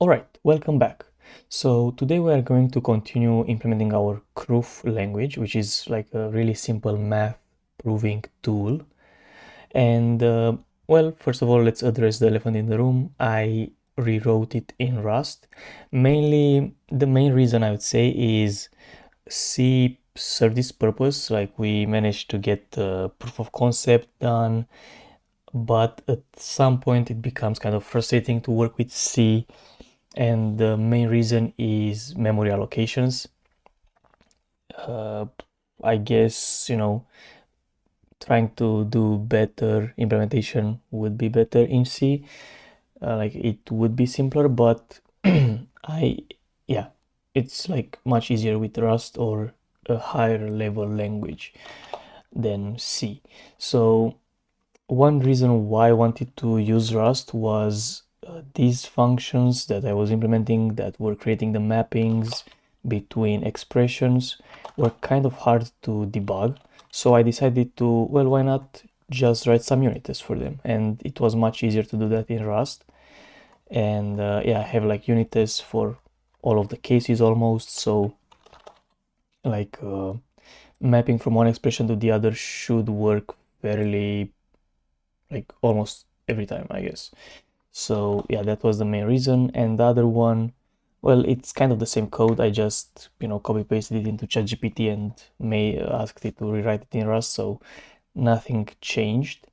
Alright, welcome back. So today we are going to continue implementing our Croof language, which is like a really simple math proving tool. And well, first of all, let's address the elephant in the room. I rewrote it in Rust. Mainly, the main reason I would say is C served this purpose. Like we managed to get the proof of concept done, but at some point it becomes kind of frustrating to work with C, and the main reason is memory allocations. uh, I guess, trying to do better implementation would be better in C. Like it would be simpler, but I yeah, it's like much easier with Rust or a higher level language than C. So one reason why I wanted to use Rust was these functions that I was implementing that were creating the mappings between expressions were kind of hard to debug. So I decided to, well, why not just write some unit tests for them? And it was much easier to do that in Rust. And yeah, I have like unit tests for all of the cases almost. So like mapping from one expression to the other should work fairly, like almost every time, I guess. So yeah, that was the main reason. And the other one, well, it's kind of the same code. I just, copy pasted it into ChatGPT and may asked it to rewrite it in Rust. So nothing changed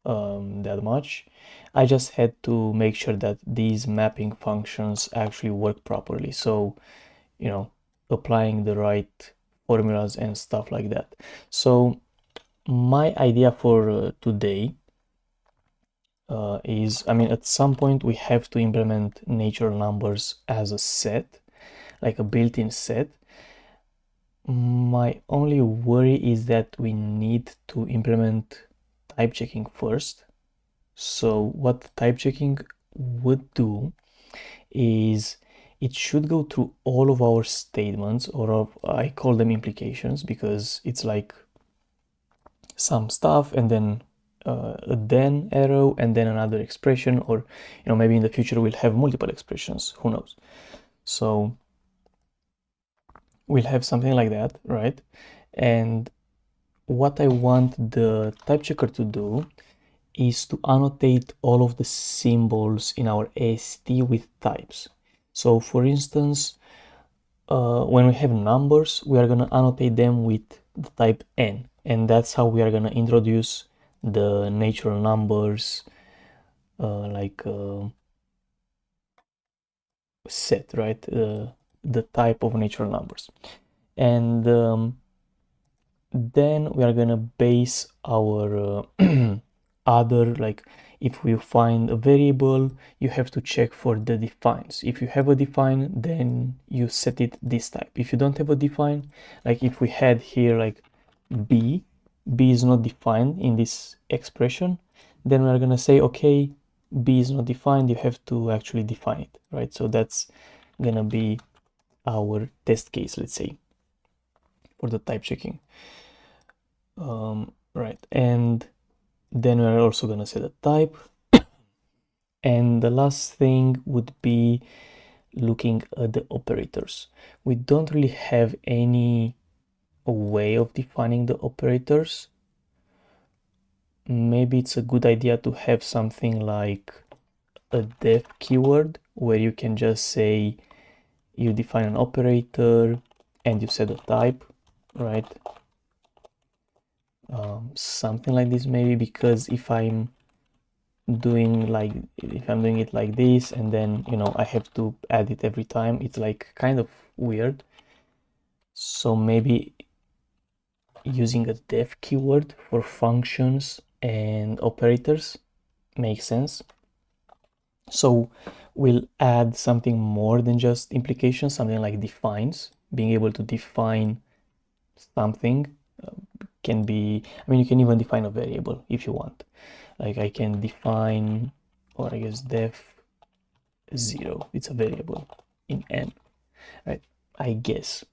that much. I just had to make sure that these mapping functions actually work properly. So, applying the right formulas and stuff like that. So my idea for today is, I mean, at some point we have to implement natural numbers as a set, like a built-in set. My only worry is that we need to implement type checking first. So what type checking would do is it should go through all of our statements, or I call them implications because it's like some stuff and then a then arrow and then another expression, or maybe in the future we'll have multiple expressions, who knows. So we'll have something like that, right? And what I want the type checker to do is to annotate all of the symbols in our AST with types. So for instance, when we have numbers, we are going to annotate them with the type n, and that's how we are going to introduce the natural numbers like set, right? The type of natural numbers. And then we are going to base our other, like if we find a variable, you have to check for the defines. If you have a define, then you set it this type. If you don't have a define, like if we had here like b is not defined in this expression, then we're gonna say, okay, b is not defined, you have to actually define it, right? So that's gonna be our test case, let's say, for the type checking. Right, and then we're also gonna set a type. And the last thing would be looking at the operators. We don't really have any way of defining the operators. Maybe it's a good idea to have something like a def keyword where you can just say you define an operator and you set a type, right? Something like this maybe, because if I'm doing it like this and then I have to add it every time, it's like kind of weird. So maybe using a def keyword for functions and operators makes sense. So we'll add something more than just implications, something like defines. Being able to define something can be, I mean, you can even define a variable if you want. Like I can define, or I guess def 0, it's a variable in n, right? I guess.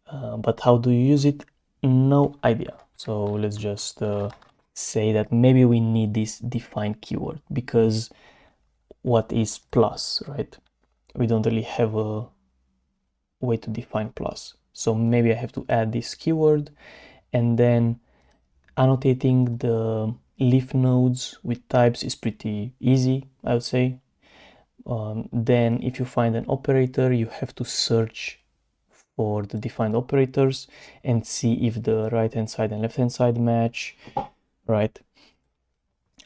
But how do you use it? No idea. So let's just say that maybe we need this define keyword, because what is plus, right? We don't really have a way to define plus. So maybe I have to add this keyword, and then annotating the leaf nodes with types is pretty easy, I would say. Then if you find an operator, you have to search for the defined operators and see if the right hand side and left hand side match, right?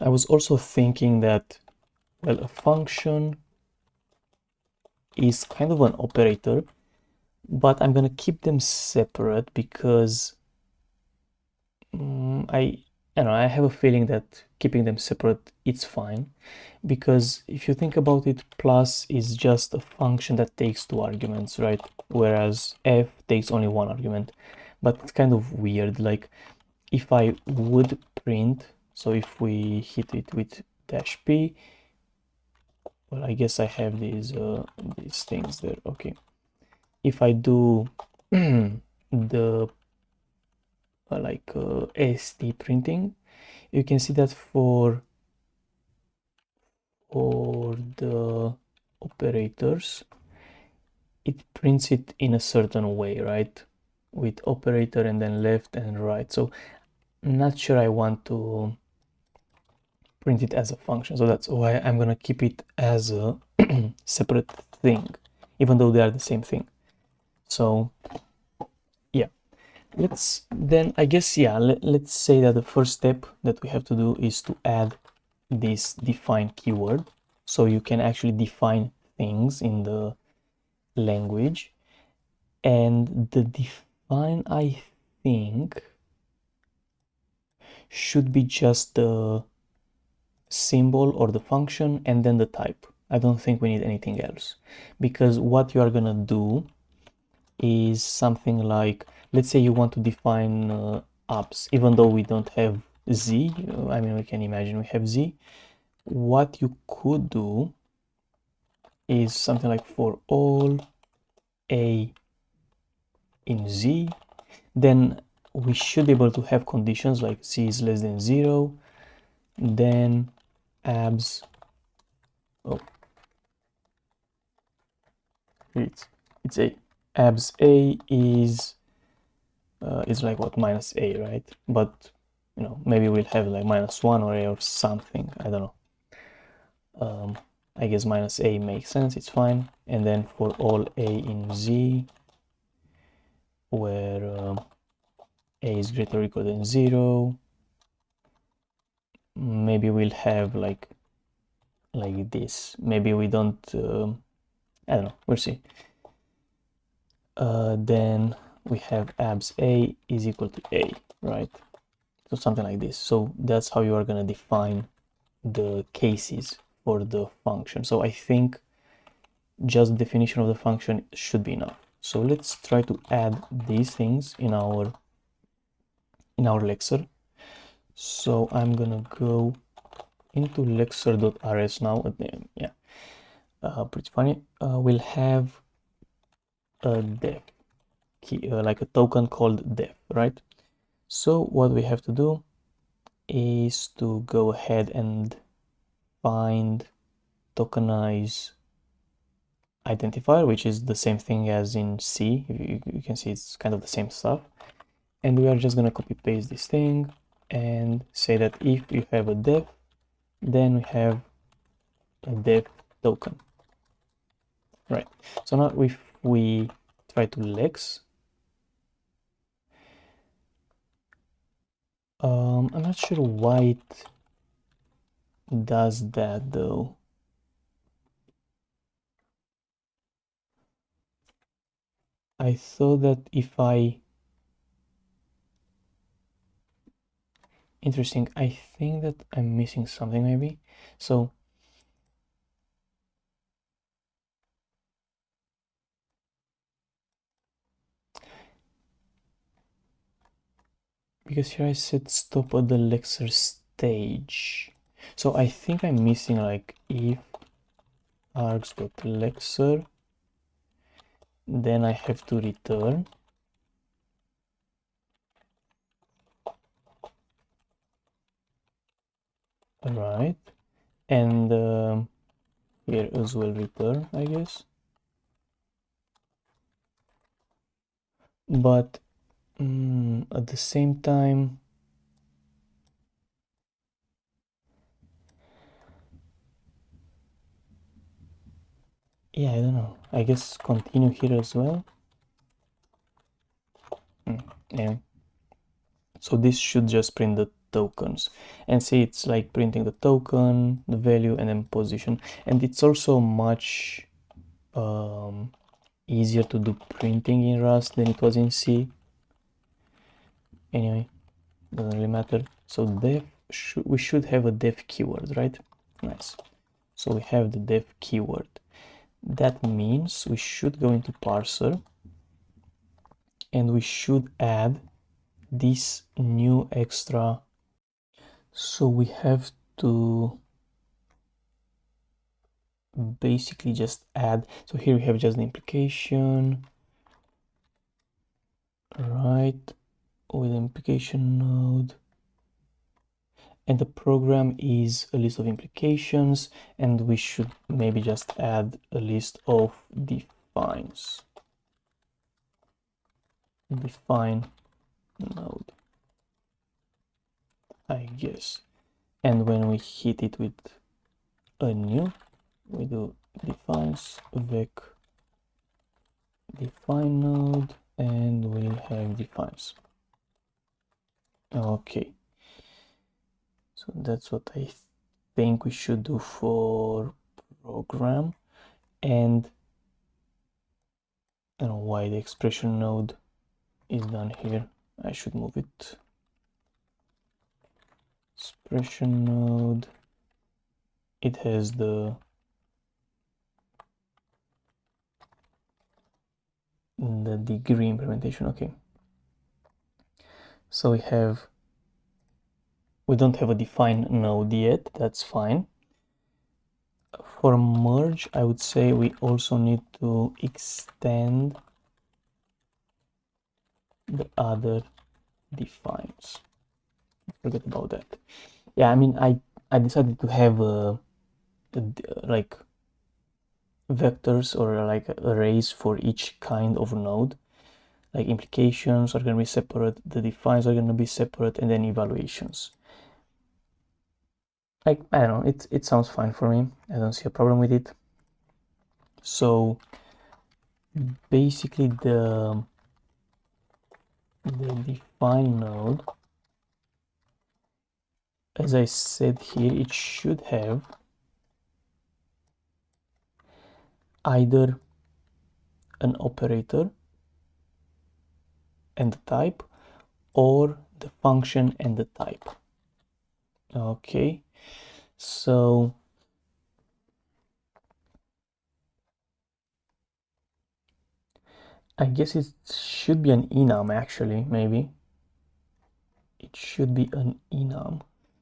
I was also thinking that, well, a function is kind of an operator, but I'm gonna keep them separate because I have a feeling that keeping them separate, it's fine. Because if you think about it, plus is just a function that takes two arguments, right? Whereas f takes only one argument. But it's kind of weird. Like if I would print, so if we hit it with -p, well, I guess I have these things there. Okay. If I do the AST printing, you can see that for the operators, it prints it in a certain way, right? With operator and then left and right. So I'm not sure I want to print it as a function. So that's why I'm gonna keep it as a separate thing, even though they are the same thing. So yeah, let's then, I guess, yeah, let's say that the first step that we have to do is to add this define keyword. So you can actually define things in the language. And the define, I think, should be just the symbol or the function and then the type. I don't think we need anything else, because what you are gonna do is something like, let's say you want to define apps, even though we don't have z. I mean, we can imagine we have z. What you could do is something like for all a in z, then we should be able to have conditions like z is less than 0, then abs, oh, it's a, abs a is like what, minus a, right? But you know, maybe we'll have like -1 or a or something, I don't know. I guess minus a makes sense, it's fine. And then for all a in z, where a is greater or equal than 0, maybe we'll have like this. Maybe we don't, I don't know, we'll see. Then we have abs a is equal to a, right? So something like this. So that's how you are going to define the cases for the function. So I think just definition of the function should be enough. So let's try to add these things in our lexer. So I'm gonna go into lexer.rs now. Yeah, pretty funny. We'll have a def key, like a token called def, right? So what we have to do is to go ahead and find tokenize identifier, which is the same thing as in C. You can see it's kind of the same stuff. And we are just going to copy paste this thing and say that if you have a def, then we have a def token. Right. So now if we try to lex, I'm not sure why it does that though. I thought that if interesting, I think that I'm missing something maybe. So because here I said stop at the lexer stage. So I think I'm missing like if args.lexer, then I have to return. Right. And here as well return, I guess. But at the same time, yeah, I don't know. I guess continue here as well. Anyway, so this should just print the tokens, and see, it's like printing the token, the value, and then position. And it's also much easier to do printing in Rust than it was in C. Anyway, doesn't really matter. So we should have a def keyword, right? Nice. So we have the def keyword. That means we should go into parser and we should add this new extra. So we have to basically just add. So here we have just the implication, right? With the implication node. And the program is a list of implications, and we should maybe just add a list of defines. Define node, I guess. And when we hit it with a new, we do defines vec define node, and we have defines. Okay. So that's what I think we should do for program. And I don't know why the expression node is done here. I should move it. Expression node. It has the degree implementation. Okay. So we don't have a define node yet. That's fine. For merge, I would say we also need to extend the other defines. Forget about that. Yeah, I mean, I decided to have like vectors or like arrays for each kind of node. Like implications are going to be separate, the defines are going to be separate, and then evaluations. Like, I don't know, it sounds fine for me. I don't see a problem with it. So basically the define node, as I said here, it should have either an operator and the type, or the function and the type. Okay, so I guess it should be an enum actually, maybe. It should be an enum.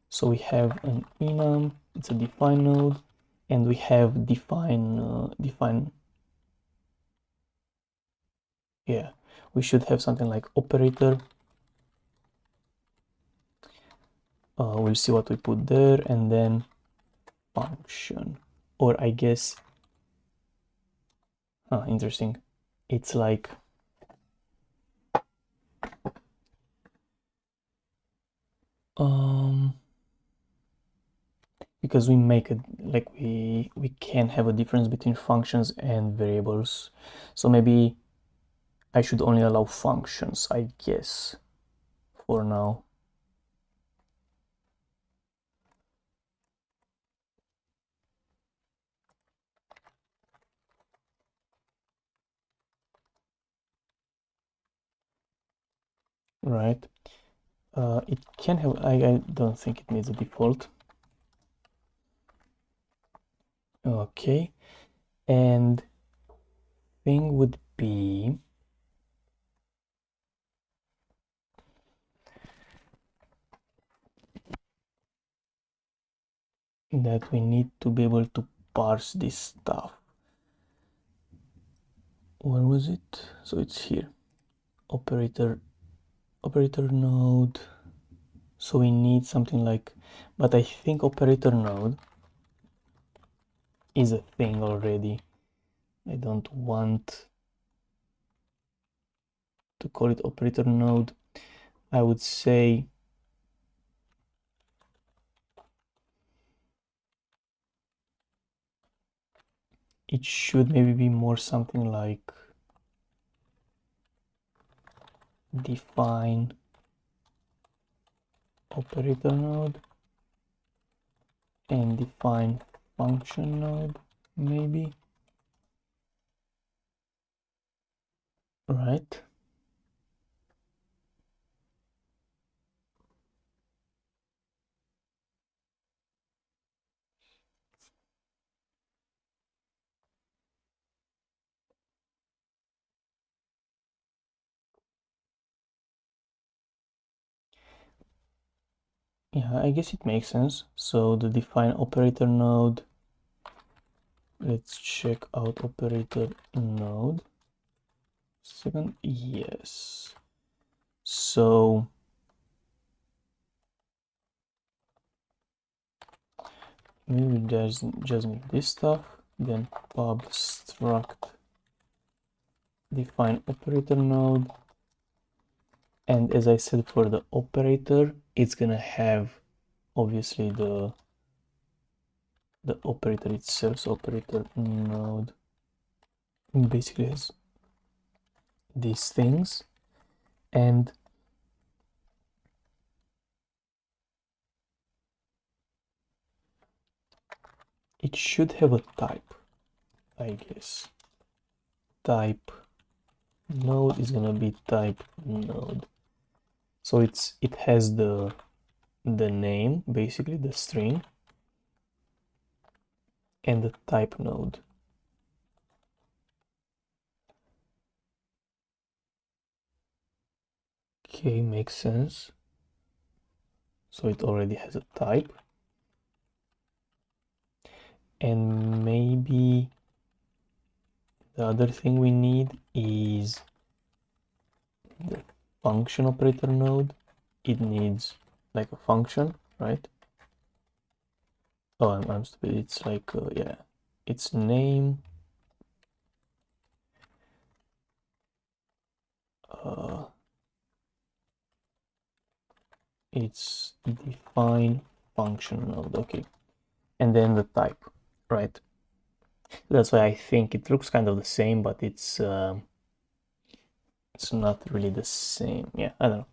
So we have an enum, it's a define node, and we have define. Yeah, we should have something like operator. We'll see what we put there, and then function, or I guess, interesting. It's like because we make it like we can have a difference between functions and variables, so maybe I should only allow functions, I guess, for now. Right. It can have, I don't think it needs a default. Okay, and thing would be that we need to be able to parse this stuff. Where was it? So it's here, operator node. So we need something like, but I think operator node is a thing already. I don't want to call it operator node. I would say it should maybe be more something like define operator node and define function node, maybe, right? Yeah, I guess it makes sense. So the define operator node, let's check out operator node. Second, yes. So maybe just need this stuff, then pub struct define operator node, and as I said, for the operator, it's gonna have obviously the operator itself. So operator node basically has these things, and it should have a type, I guess. Type node is gonna be type node. So it has the name, basically the string, and the type node. Okay, makes sense. So it already has a type. And maybe the other thing we need is the function operator node. It needs like a function, right? Oh, I'm stupid. It's like, yeah, its name. It's define function node, okay. And then the type, right? That's why I think it looks kind of the same, but it's not really the same. Yeah, I don't know.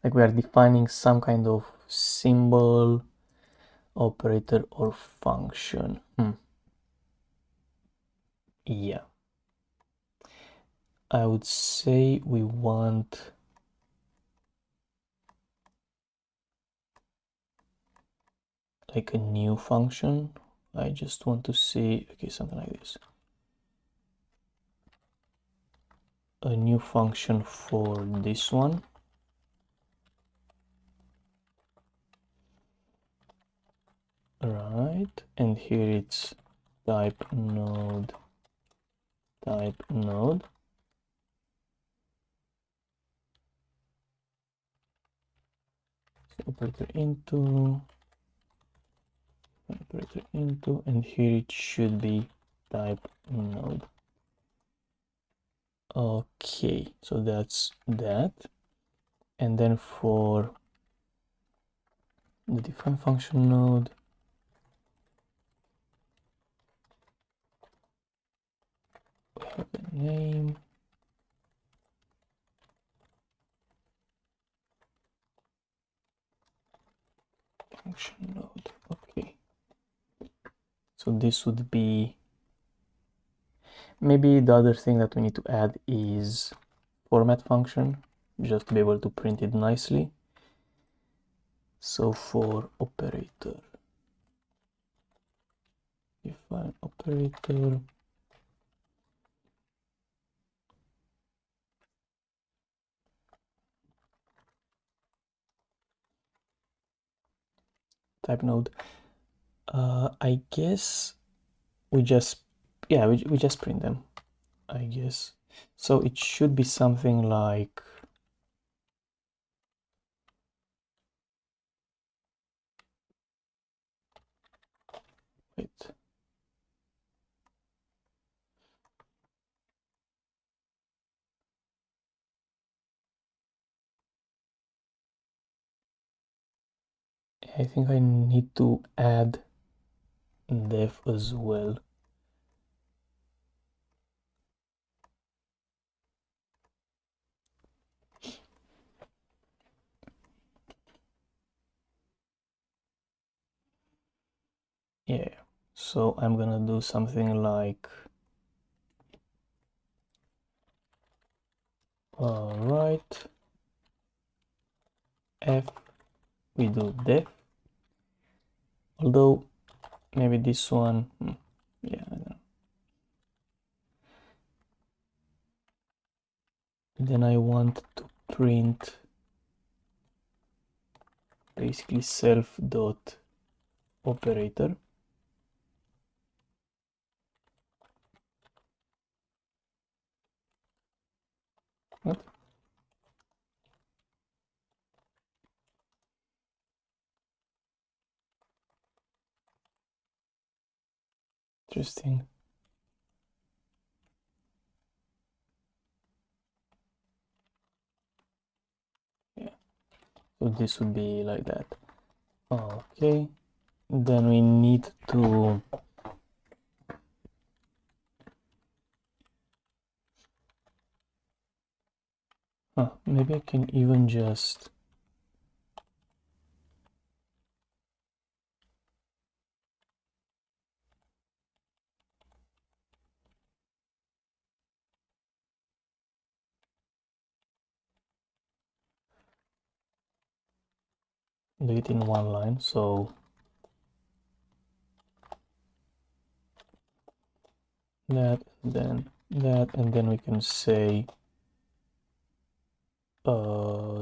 Like we are defining some kind of symbol, operator, or function. Yeah. I would say we want like a new function. I just want to see, okay, something like this. A new function for this one. Right, and here it's type node. So operator into, and here it should be type node. Okay, so that's that. And then for the define function node, we have the name. Function node, okay. So this would be, maybe the other thing that we need to add is format function, just to be able to print it nicely. So for operator, define operator, type node. I guess we just, yeah, we just print them, I guess. So it should be something like, Wait. I think I need to add def as well. Yeah, so I'm gonna do something like right f, we do def, although maybe this one, yeah, I don't know. Then I want to print basically self dot operator. What? Interesting. Yeah, so this would be like that. Okay, then we need to maybe I can even just do it in one line. So that, then that, and then we can say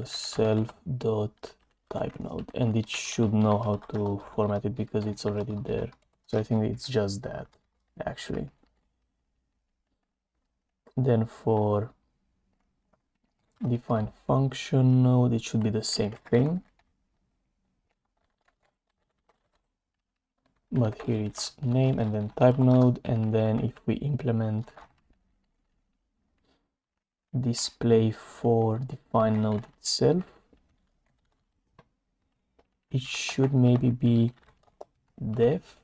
self dot type node, and it should know how to format it because it's already there. So I think it's just that actually. Then for define function node, it should be the same thing, but here it's name and then type node, and then if we implement display for define node itself, it should maybe be def,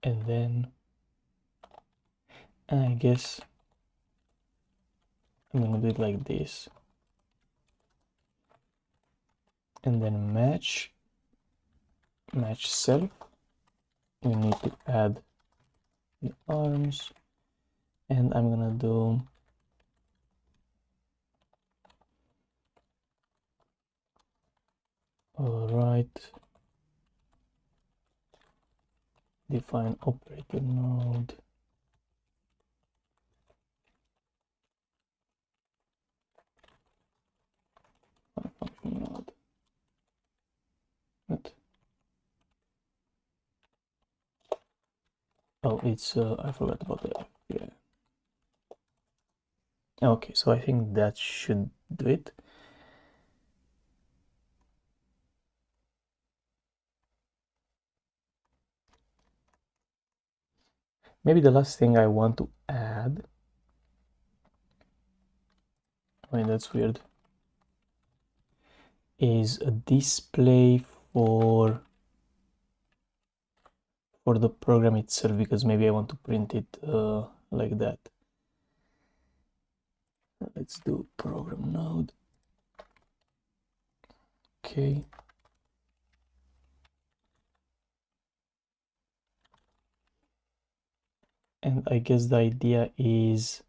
and then I guess I'm gonna do it like this, and then match self. We need to add the arms, and I'm gonna do right define operator node, function node. What? Oh, it's I forgot about the F. Yeah. Okay, so I think that should do it. Maybe the last thing I want to add, I mean that's weird, is a display for the program itself, because maybe I want to print it like that. Let's do program node. Okay. And I guess the idea is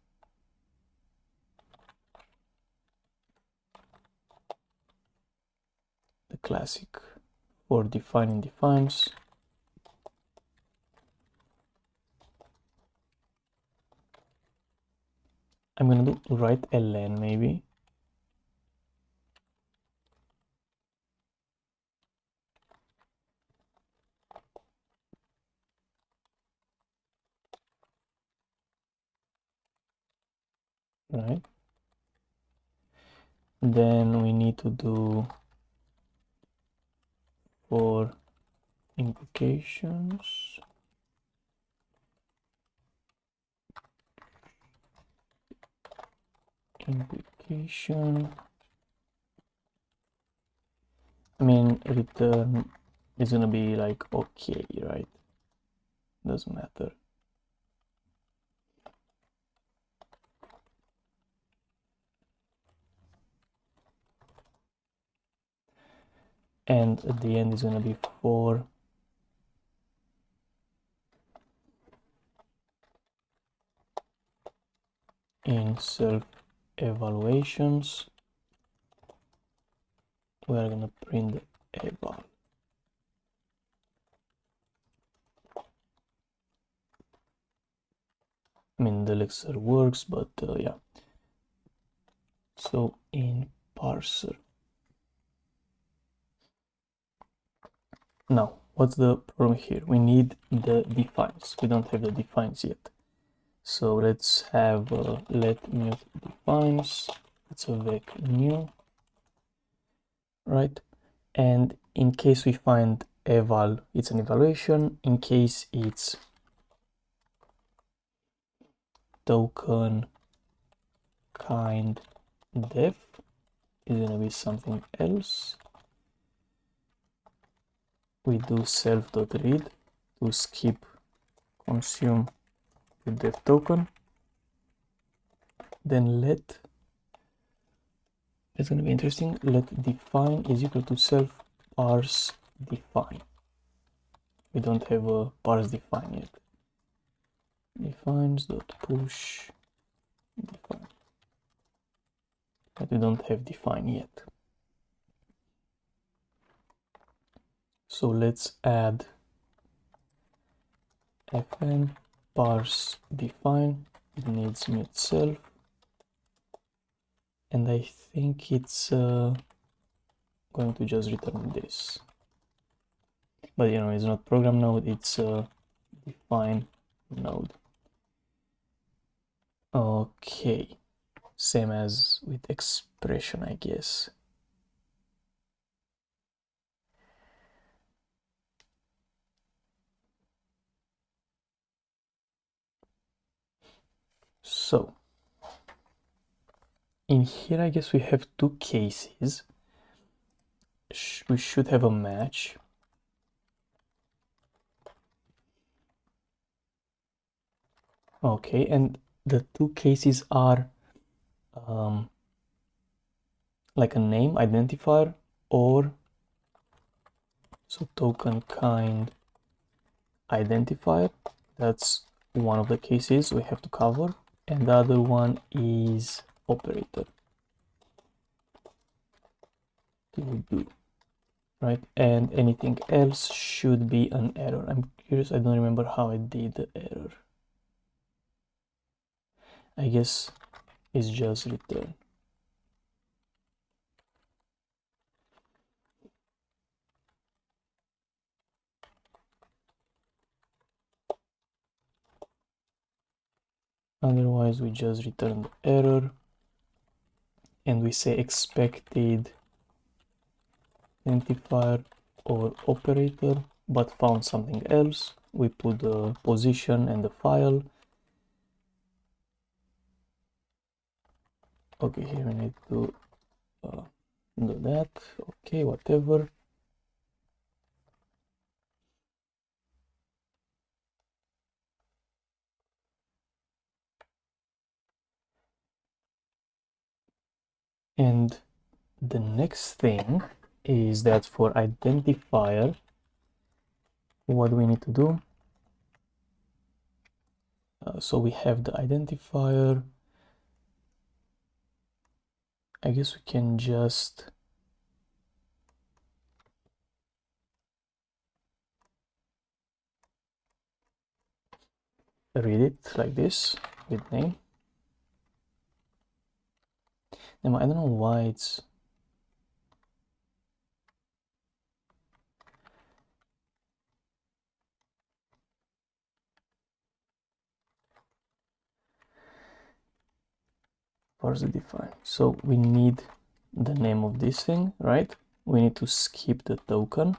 the classic for defining defines. I'm gonna do write ln maybe. Right. Then we need to do for implications. Implication. I mean, return is gonna be like okay, right? Doesn't matter. And at the end is gonna be for in self-evaluations. We are gonna print the eval. I mean, the elixir works, but yeah. So in parser. Now, what's the problem here? We need the defines. We don't have the defines yet. So let's have let mute defines. It's a vec new, right? And in case we find eval, it's an evaluation. In case it's token kind def, is gonna be something else. We do self.read to skip consume the def token. Then let, it's gonna be interesting, let define is equal to self parse define. We don't have a parse define yet. Defines dot push define, but we don't have define yet. So let's add fn parse define. It needs mute self, and I think it's going to just return this. But you know, it's not program node, it's define node. Okay, same as with expression, I guess. So in here, I guess we have two cases. We should have a match. Okay, and the two cases are like a name identifier or so token kind identifier. That's one of the cases we have to cover, and the other one is operator to do, right? And anything else should be an error. I'm curious, I don't remember how I did the error. I guess it's just return. Otherwise, we just return the error and we say expected identifier or operator, but found something else. We put the position and the file. Okay, here we need to do that. Okay, whatever. And the next thing is that for identifier, what do we need to do? So we have the identifier. I guess we can just read it like this with name. Now, I don't know why it's parse define. So we need the name of this thing, right? We need to skip the token.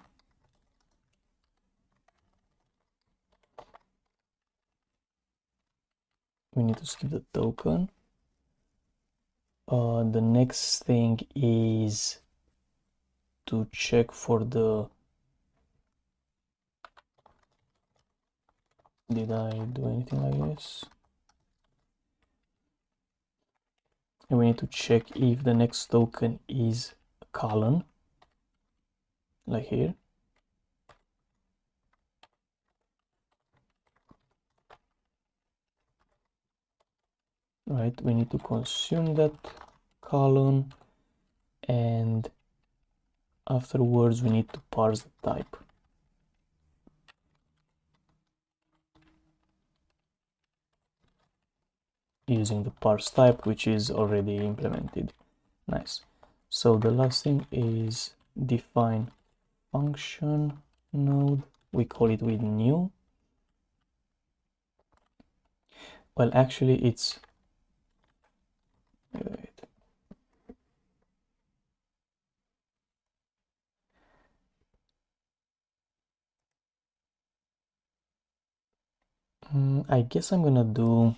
we need to skip the token. The next thing is to check for the, did I do anything like this? And we need to check if the next token is a colon, like here. Right, we need to consume that colon, and afterwards we need to parse the type using the parse type, which is already implemented. Nice. So the last thing is define function node. We call it with new. Well, actually it's, wait. I guess I'm gonna do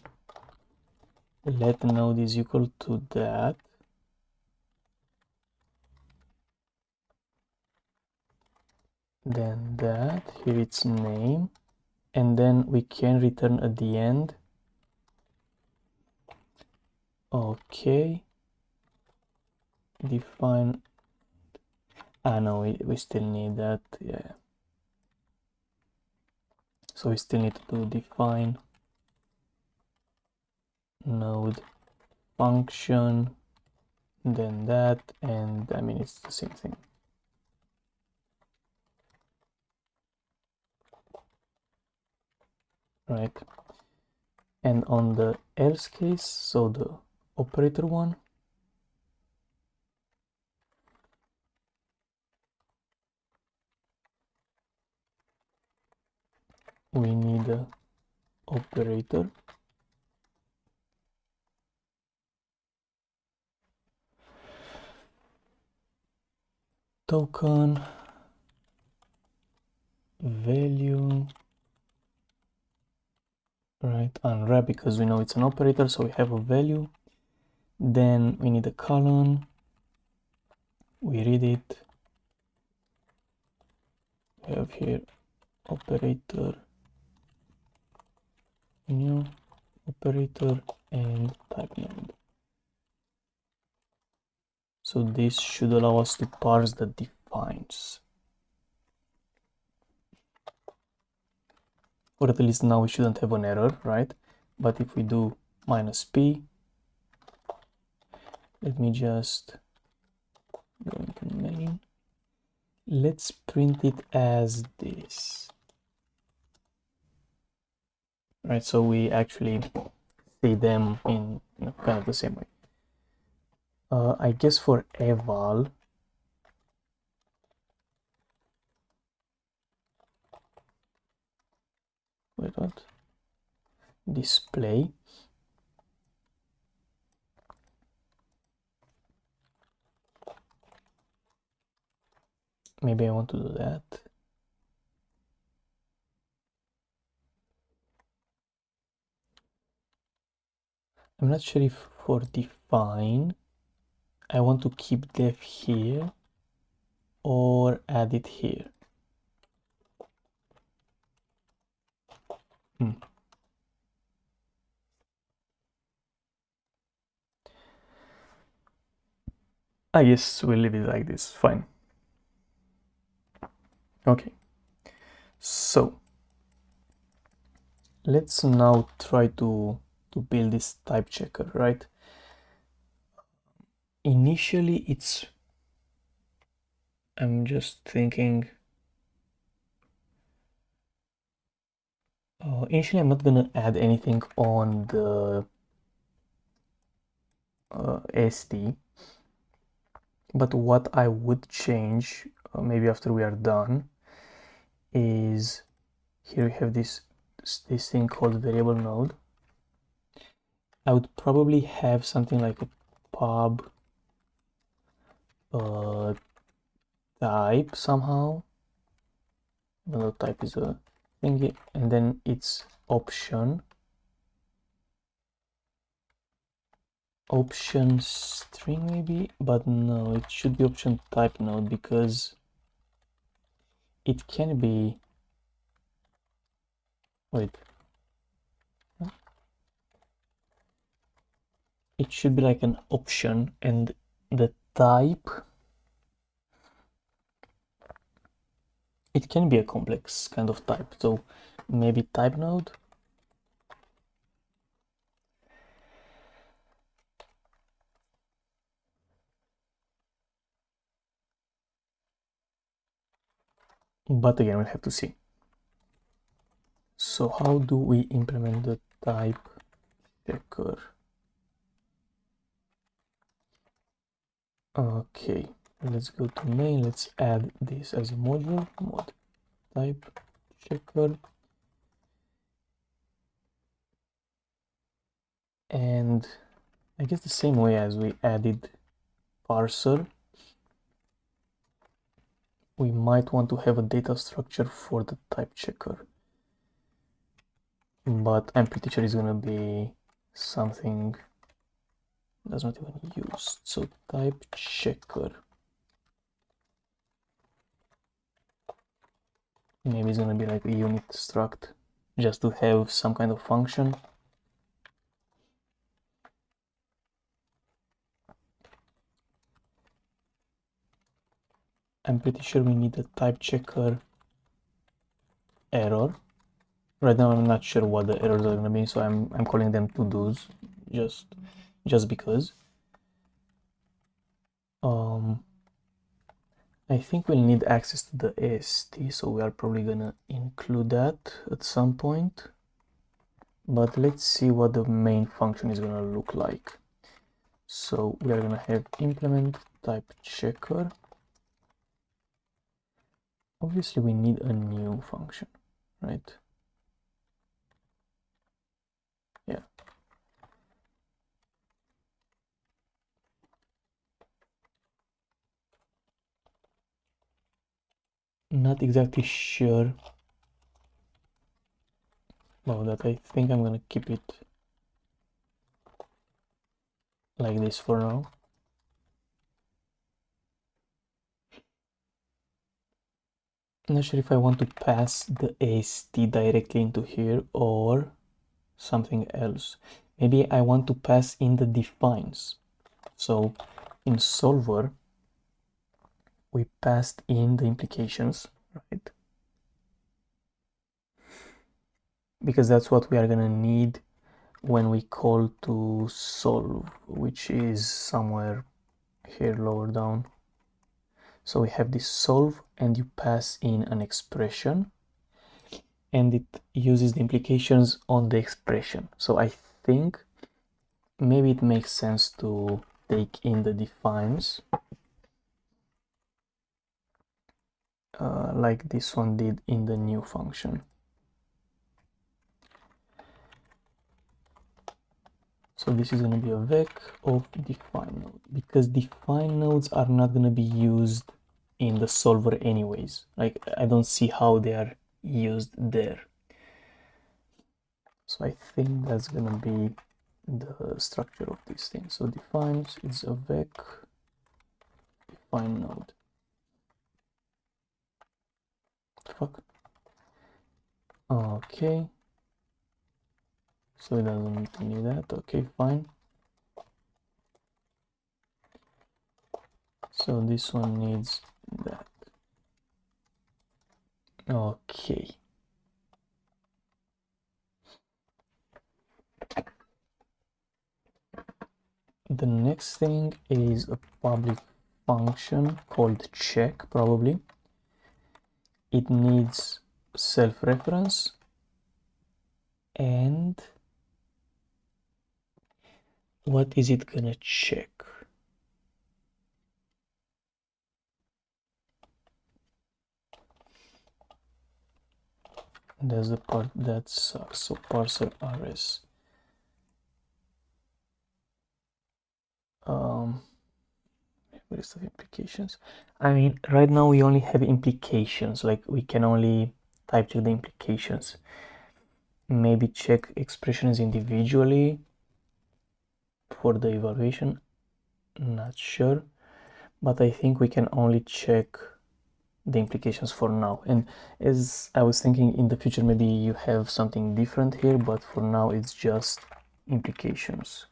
let node is equal to that, then that, here it's name, and then we can return at the end. Okay, define, no, we still need that, yeah. So we still need to do define node function, then that, and I mean it's the same thing. Right, and on the else case, so the operator one, we need a operator token value, right, unwrap, because we know it's an operator, so we have a value. Then we need a colon, we read it, we have here operator new operator and type node. So this should allow us to parse the defines, or at least now we shouldn't have an error, right? But if we do -p, let me just go into main, let's print it as this, right? So we actually see them in, you know, kind of the same way. I guess for eval, wait, what? Display. Maybe I want to do that. I'm not sure if for define, I want to keep def here or add it here. I guess we'll leave it like this, fine. Okay, so let's now try to build this type checker, right? Initially I'm just thinking, initially I'm not gonna add anything on the ST, but what I would change, maybe after we are done, is here we have this thing called variable node. I would probably have something like a pub type somehow, even though type is a thingy, and then it's option, option string maybe, but no, it should be option type node because it can be, wait, it should be like an option and the type, it can be a complex kind of type, so maybe type node. But again, we'll have to see. So how do we implement the type checker? Okay, let's go to main. Let's add this as a module, mod type checker. And I guess the same way as we added parser, we might want to have a data structure for the type checker. But I'm pretty sure it's gonna be something that's not even used. So type checker. Maybe it's gonna be like a unit struct just to have some kind of function. I'm pretty sure we need a type checker error. Right now I'm not sure what the errors are gonna be, so I'm calling them to do's just because. I think we'll need access to the AST, so we are probably gonna include that at some point. But let's see what the main function is gonna look like. So we are gonna have implement type checker. Obviously we need a new function, right? Yeah. Not exactly sure about that. I think I'm gonna keep it like this for now. I'm not sure if I want to pass the AST directly into here or something else. Maybe I want to pass in the defines. So in solver, we passed in the implications, right? Because that's what we are gonna need when we call to solve, which is somewhere here lower down. So we have this solve and you pass in an expression and it uses the implications on the expression. So I think maybe it makes sense to take in the defines like this one did in the new function. So this is going to be a vec of define node because define nodes are not going to be used in the solver anyways. Like I don't see how they are used there. So I think that's going to be the structure of this thing. So defines is a vec define node. Fuck. Okay. So it doesn't need that. Okay, fine. So this one needs that. Okay. The next thing is a public function called check, probably. It needs self-reference and what is it gonna check? That's the part that sucks. So parser rs. List of implications. I mean, right now we only have implications, like we can only type check the implications. Maybe check expressions individually. for the evaluation, not sure, but I think we can only check the implications for now. And as I was thinking, in the future maybe you have something different here, but for now it's just implications.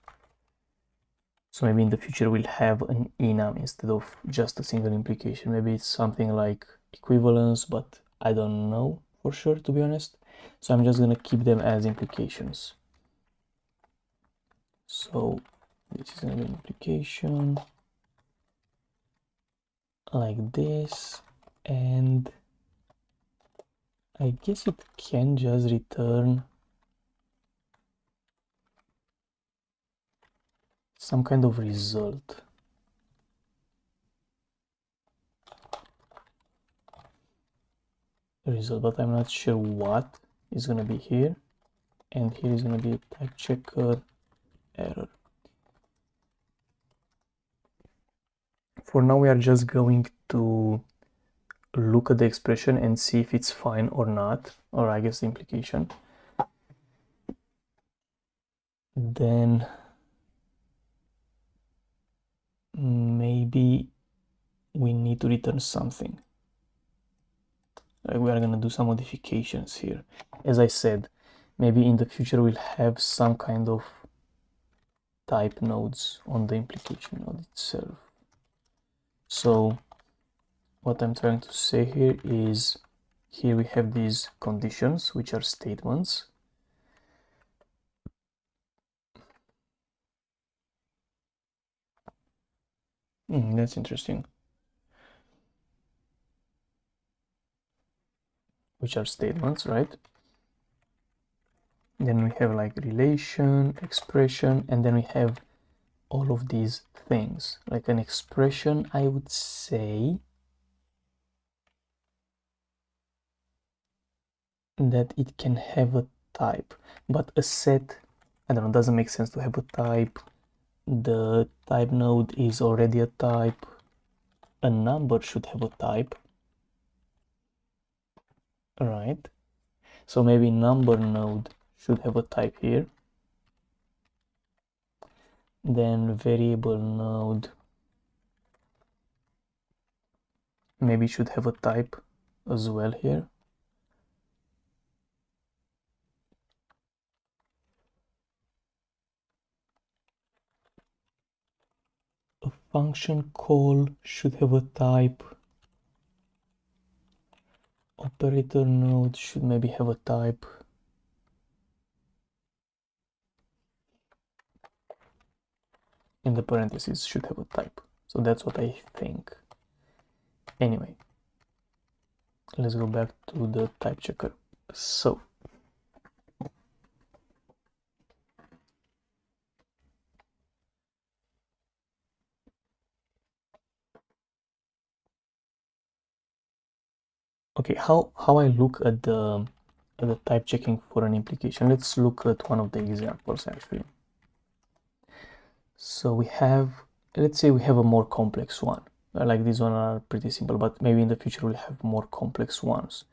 So maybe in the future we'll have an enum instead of just a single implication. Maybe it's something like equivalence, but I don't know for sure, to be honest. So I'm just gonna keep them as implications. So this is gonna be an implication like this, and I guess it can just return some kind of result. But I'm not sure what is gonna be here. And here is gonna be a Typechecker error. For now, we are just going to look at the expression and see if it's fine or not, or I guess the implication. Then maybe we need to return something. Like we are gonna do some modifications here. As I said, maybe in the future we'll have some kind of type nodes on the implication node itself. So what I'm trying to say here is, here we have these conditions, which are statements. That's interesting. Which are statements, right? Then we have like relation, expression, and then we have all of these things. Like an expression, I would say that it can have a type, but a set, I don't know, doesn't make sense to have a type. The type node is already a type. A number should have a type, right? So maybe number node should have a type here. Then variable node maybe should have a type as well here. A function call should have a type. Operator node should maybe have a type. And the parentheses should have a type. So that's what I think. Anyway, let's go back to the type checker. So okay, how I look at the type checking for an implication. Let's look at one of the examples actually. So we have, let's say we have a more complex one. Like these one are pretty simple, but maybe in the future we'll have more complex ones.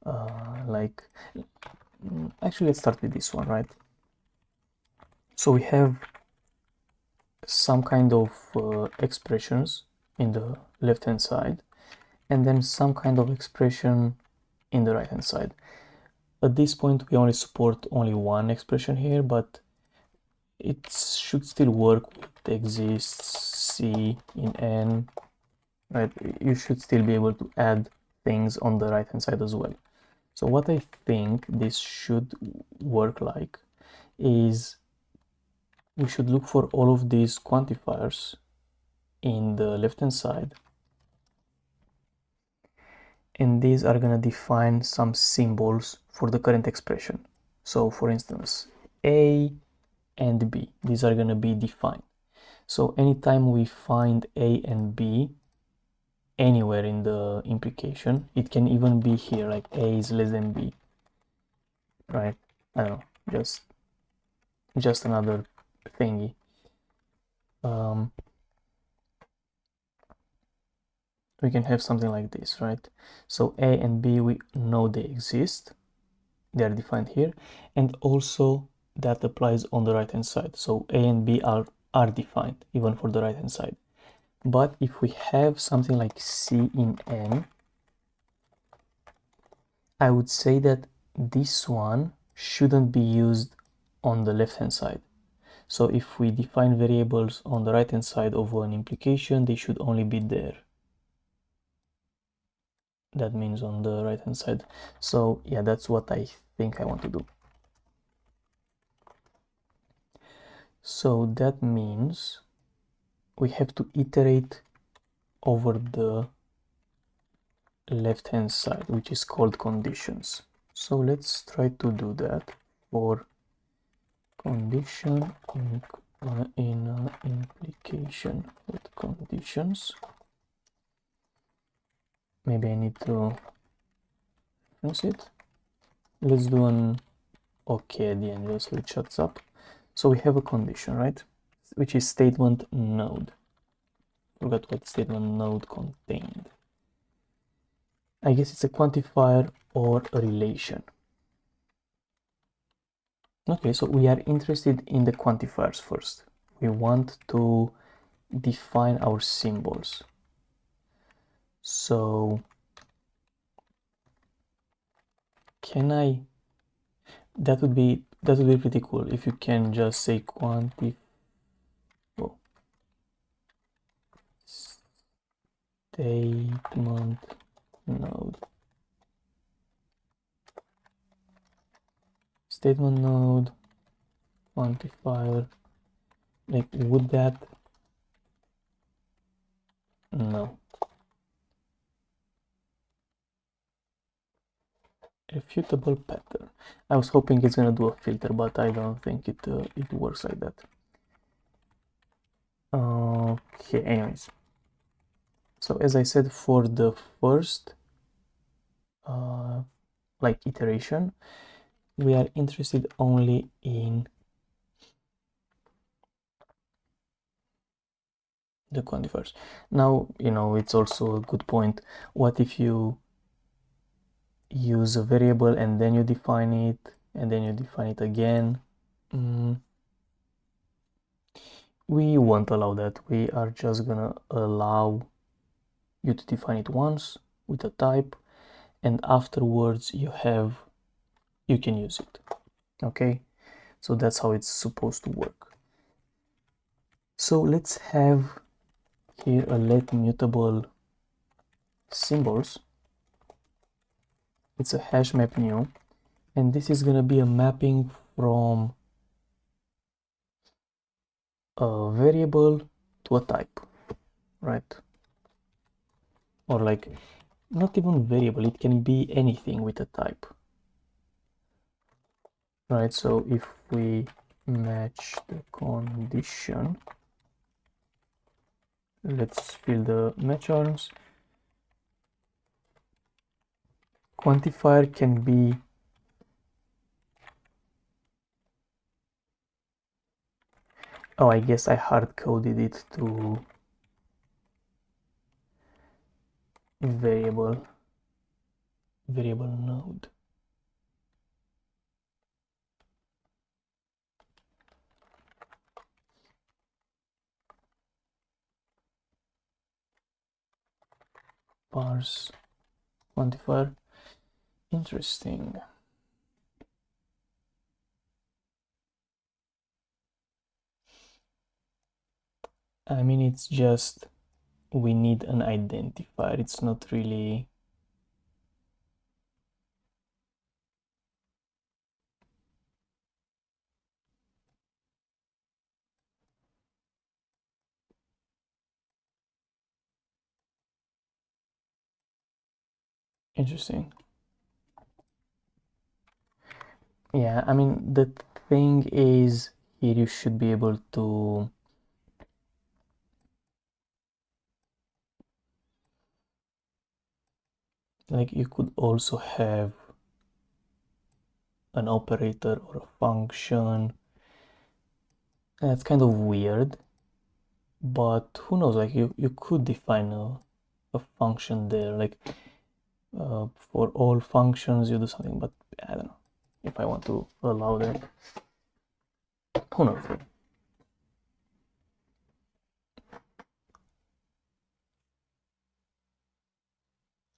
Like, actually let's start with this one, right? So we have some kind of expressions in the left hand side, and then some kind of expression in the right hand side. At this point we only support only one expression here, but it should still work with exists, C in N, right? You should still be able to add things on the right hand side as well. So what I think this should work like is we should look for all of these quantifiers in the left hand side, and these are going to define some symbols for the current expression. So for instance, A and B, these are going to be defined. So anytime we find A and B anywhere in the implication, it can even be here, like A is less than B, right? I don't know, just another thingy. We can have something like this, right? So A and B, we know they exist, they are defined here, and also that applies on the right hand side. So A and B are defined even for the right hand side. But if we have something like C in N, I would say that this one shouldn't be used on the left hand side. So if we define variables on the right hand side of an implication, they should only be there. That means on the right hand side. So yeah, that's what I think I want to do. So that means we have to iterate over the left hand side, which is called conditions. So let's try to do that for condition in implication with conditions. Maybe I need to fix it. Let's do an OK at the end just so it shuts up. So we have a condition, right? Which is statement node. Forgot what statement node contained. I guess it's a quantifier or a relation. Okay, so we are interested in the quantifiers first. We want to define our symbols. So can I, that would be pretty cool if you can just say statement node. Statement node quantifier, like would that, no. Refutable pattern. I was hoping it's gonna do a filter, but I don't think it works like that. Okay, anyways. So as I said, for the first like iteration, we are interested only in the quantifiers. Now, you know, it's also a good point. What if you use a variable and then you define it and then you define it again? We won't allow that. We are just gonna allow you to define it once with a type, and afterwards you can use it. Okay, so that's how it's supposed to work. So let's have here a let mutable symbols. It's a hash map new, and this is gonna be a mapping from a variable to a type, right? Or like not even variable, it can be anything with a type, right? So if we match the condition, let's fill the match arms. Quantifier can be oh, I guess I hard coded it to variable node. Parse quantifier. Interesting. I mean, it's just we need an identifier. It's not really interesting. Yeah, I mean, the thing is here you should be able to like you could also have an operator or a function. That's kind of weird, but who knows, like you could define a function there, like for all functions you do something, but I don't know if I want to allow that. Who knows?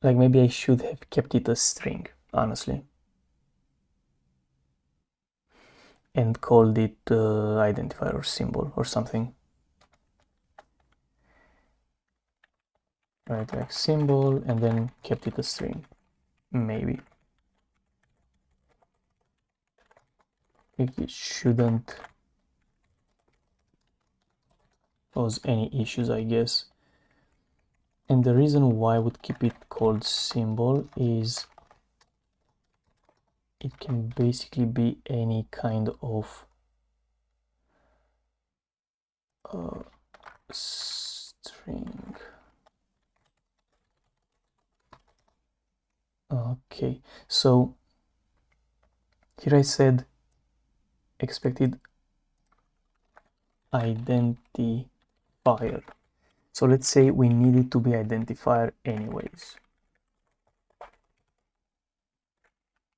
Like maybe I should have kept it a string, honestly, and called it identifier or symbol or something. Right, like symbol, and then kept it a string, maybe. It shouldn't cause any issues, I guess. And the reason why I would keep it called symbol is it can basically be any kind of string. Okay, so here I said expected identifier. So let's say we need it to be identifier anyways.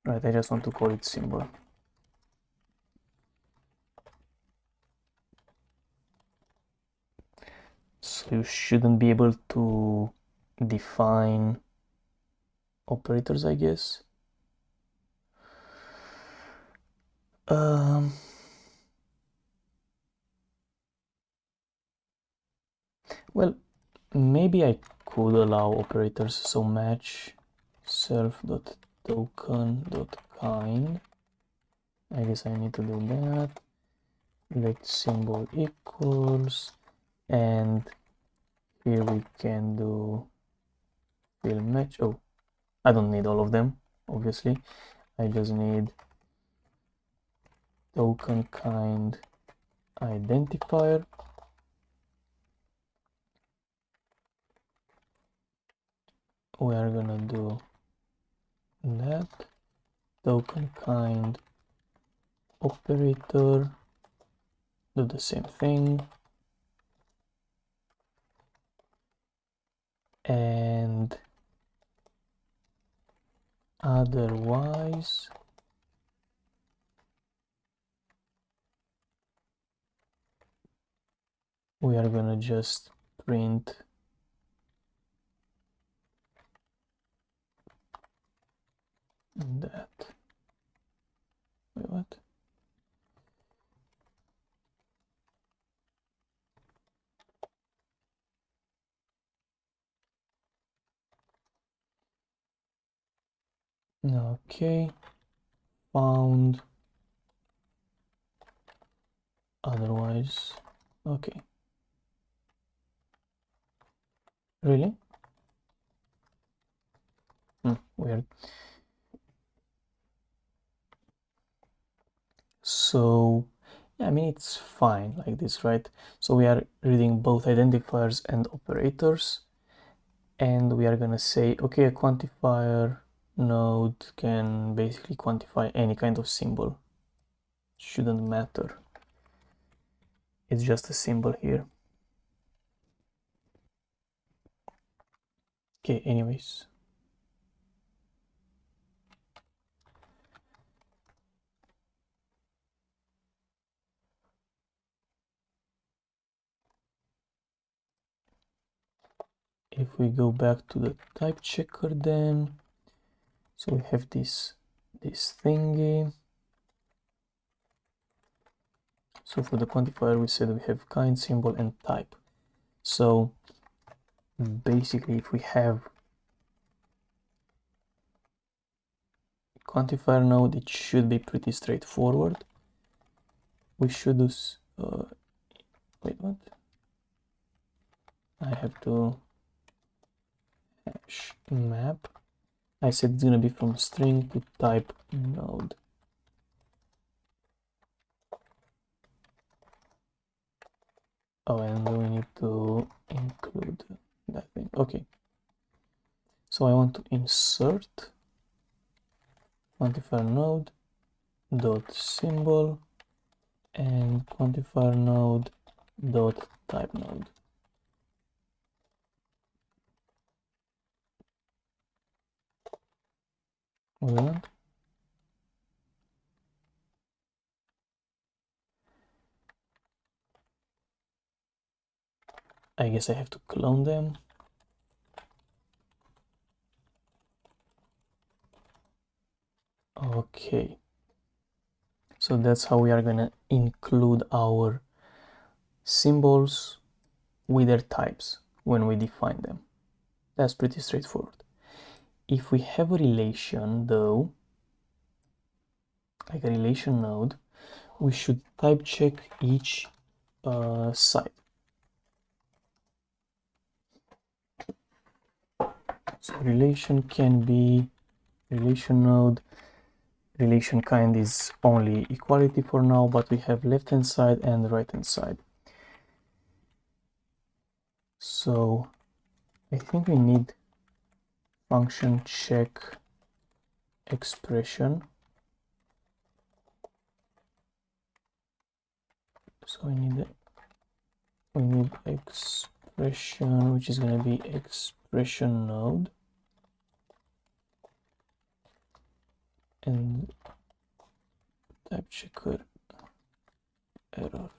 Right, I just want to call it symbol. So you shouldn't be able to define operators, I guess. Well, maybe I could allow operators, so match self.token.kind. I guess I need to do that. Let symbol equals, and here we can do fill match. Oh, I don't need all of them, obviously. I just need token kind identifier. We are gonna do that token kind operator, do the same thing, and otherwise we are gonna just print that. Wait, what? Okay, found otherwise. Okay, really? Weird. So yeah, I mean it's fine like this, right? So we are reading both identifiers and operators, and we are gonna say, okay, a quantifier node can basically quantify any kind of symbol. Shouldn't matter. It's just a symbol here. Okay, anyways. If we go back to the type checker then, so we have this thingy. So for the quantifier we said we have kind, symbol, and type. So basically if we have quantifier node, it should be pretty straightforward. We should do wait, what? I have to hash map. I said it's gonna be from string to type node. Oh, and we need to include that thing. Okay, so I want to insert quantifier node dot symbol and quantifier node dot type node. What do we want? I guess I have to clone them. Okay, so that's how we are gonna include our symbols with their types when we define them. That's pretty straightforward. If we have a relation though, like a relation node, we should type check each side. So relation can be relation node. Relation kind is only equality for now, but we have left hand side and right hand side. So I think we need function check expression. So we need expression, which is going to be expression node, and type checker error.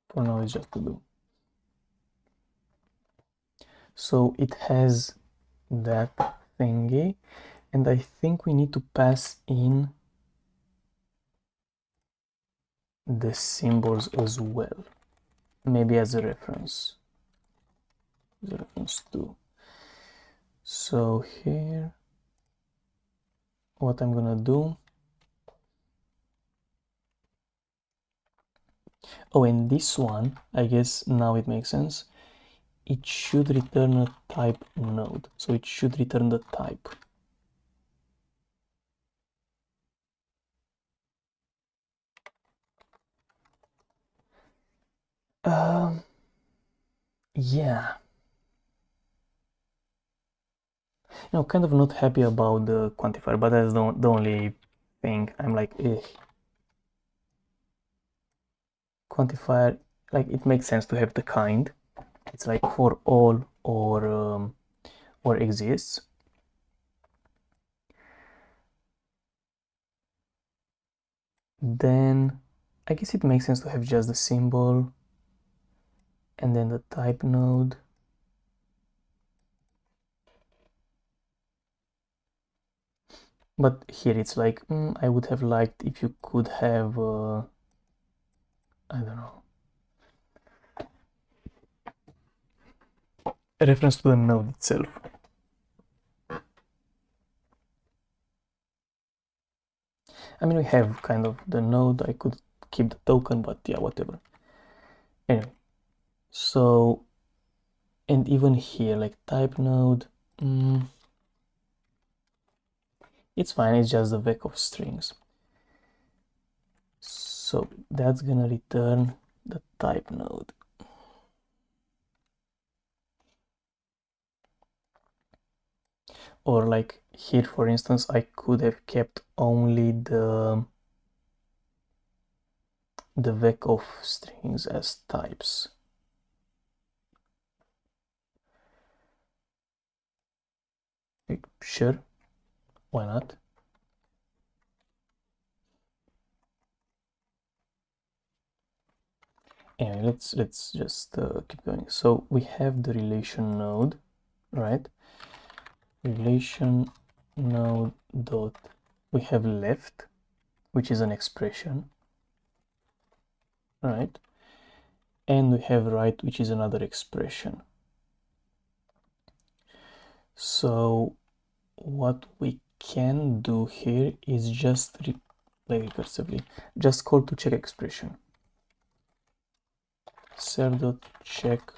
For now, it's just to do. So it has that thingy, and I think we need to pass in the symbols as well, maybe as a reference. The reference to. So here, what I'm gonna do. Oh, and this one, I guess now it makes sense. It should return a type node, so it should return the type. Yeah. Kind of not happy about the quantifier, but that's the only thing. I'm like, quantifier, like it makes sense to have the kind. It's like for all or exists. Then I guess it makes sense to have just the symbol and then the type node. But here it's like, I would have liked if you could have, I don't know, a reference to the node itself. I mean, we have kind of the node. I could keep the token, but yeah, whatever. Anyway, so, and even here, like type node, it's fine. It's just the vec of strings. So that's gonna return the type node. Or like here, for instance, I could have kept only the vec of strings as types. Sure, why not? Anyway, let's just keep going. So we have the relation node, right? Relation node dot, we have left, which is an expression, right? And we have right, which is another expression. So what we can do here is just play recursively, just call to check expression. Ser.check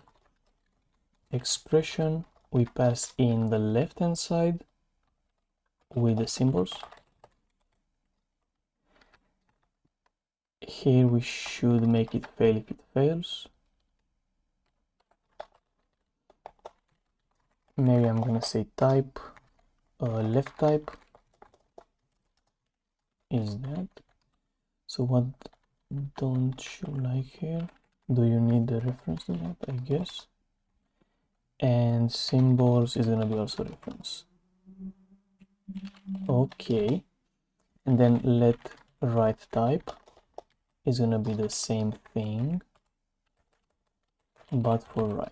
expression, we pass in the left hand side with the symbols. Here we should make it fail if it fails. Maybe I'm gonna say type, left type is that. So what don't you like here? Do you need the reference to that? I guess. And symbols is gonna be also reference. Okay. And then let right type is gonna be the same thing, but for right.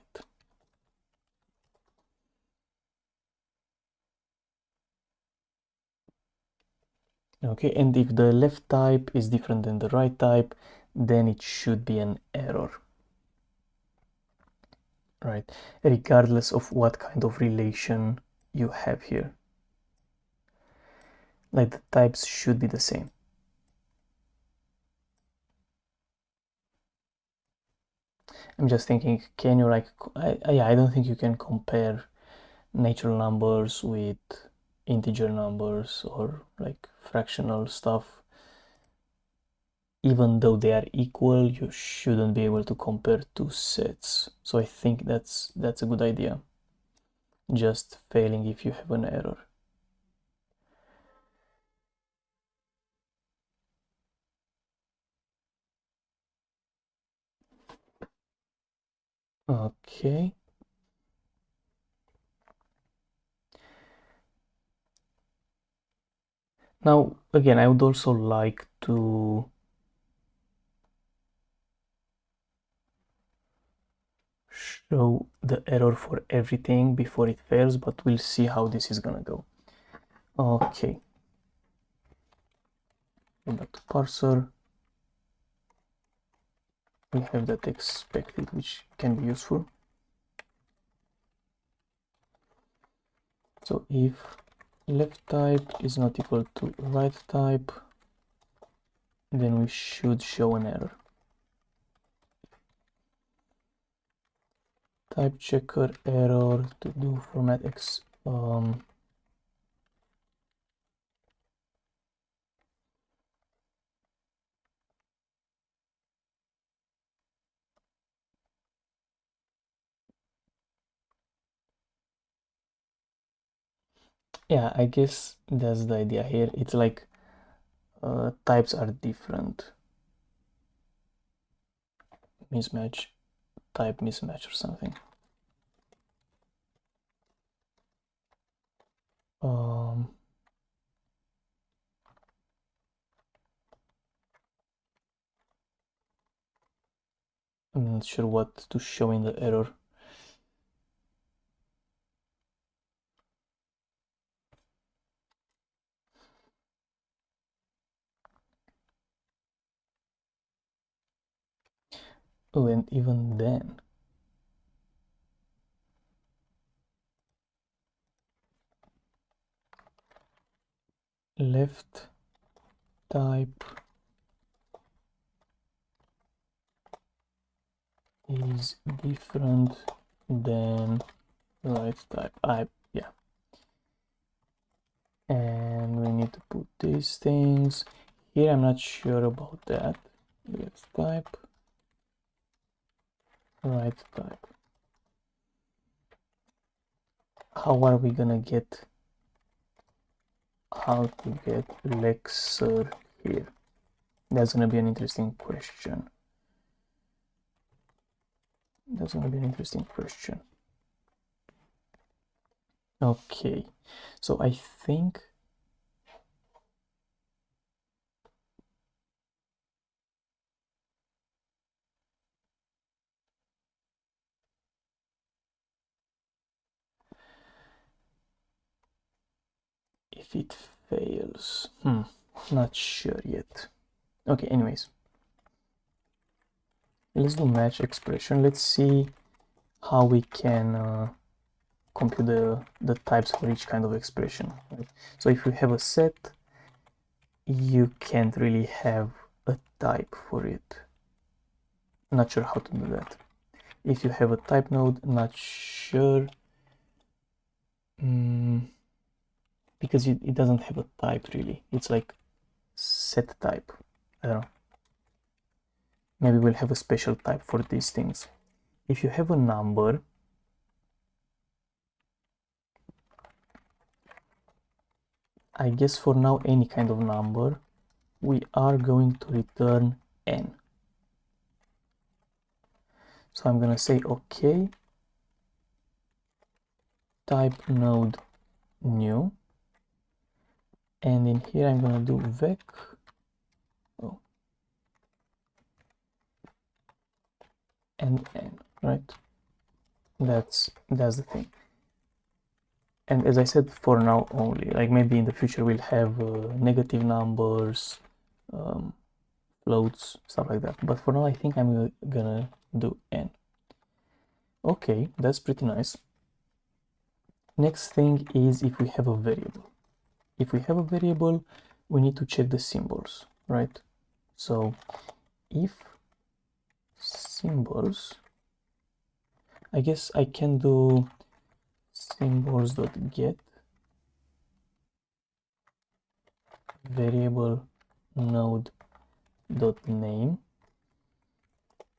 Okay, and if the left type is different than the right type, then it should be an error, right? Regardless of what kind of relation you have here. Like the types should be the same. I'm just thinking, can you like, I don't think you can compare natural numbers with integer numbers or like fractional stuff. Even though they are equal, you shouldn't be able to compare two sets. So I think that's a good idea. Just failing if you have an error. Okay. Now, again, I would also like to show the error for everything before it fails, but we'll see how this is gonna go. Okay. Go back to parser. We have that expected, which can be useful. So if left type is not equal to right type, then we should show an error. Typechecker error to do format x. Yeah, I guess that's the idea here. It's like types are different. Mismatch, type mismatch or something. I'm not sure what to show in the error. Oh, and even then, left type is different than right type. Yeah. And we need to put these things here. I'm not sure about that. Left type, right type. How are we gonna get how to get Lexer here? That's gonna be an interesting question. That's gonna be an interesting question. Okay, so I think if it fails, not sure yet. Okay, anyways, let's do match expression. Let's see how we can compute the types for each kind of expression. Right? So if you have a set, you can't really have a type for it. Not sure how to do that. If you have a type node, not sure. Because it doesn't have a type really. It's like set type. I don't know. Maybe we'll have a special type for these things. If you have a number, I guess for now any kind of number, we are going to return n. So I'm gonna say okay, type node new, and in here I'm gonna do vec and n, right? That's the thing. And as I said, for now only, like maybe in the future we'll have negative numbers, floats, stuff like that. But for now, I think I'm gonna do n. Okay, that's pretty nice. Next thing is if we have a variable. If we have a variable, we need to check the symbols, right? So if symbols, I guess I can do symbols.get variable node.name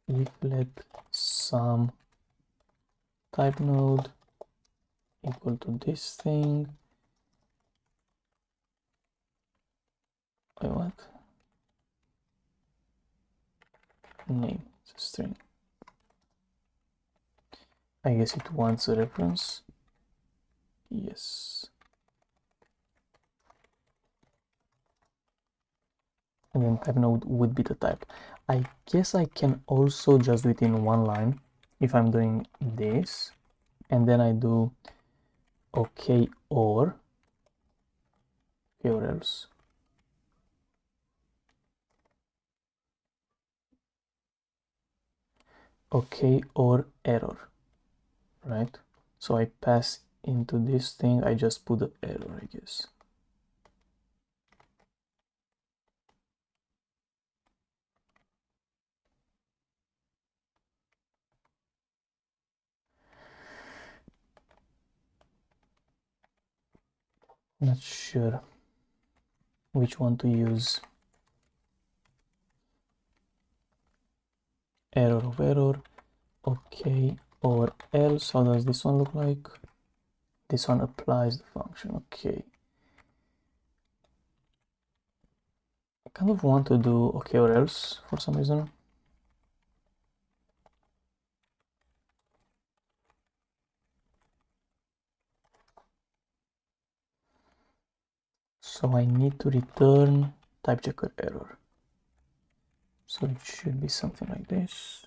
if let some type node equal to this thing. Wait, what? Name, it's a string. I guess it wants a reference. Yes. And then type node would be the type. I guess I can also just do it in one line if I'm doing this, and then I do okay or else. Okay or error, right? So I pass into this thing, I just put the error, I guess. Not sure which one to use. Error of error, okay or else. How does this one look like? This one applies the function. Okay, I kind of want to do okay or else for some reason. So I need to return typechecker error. So it should be something like this.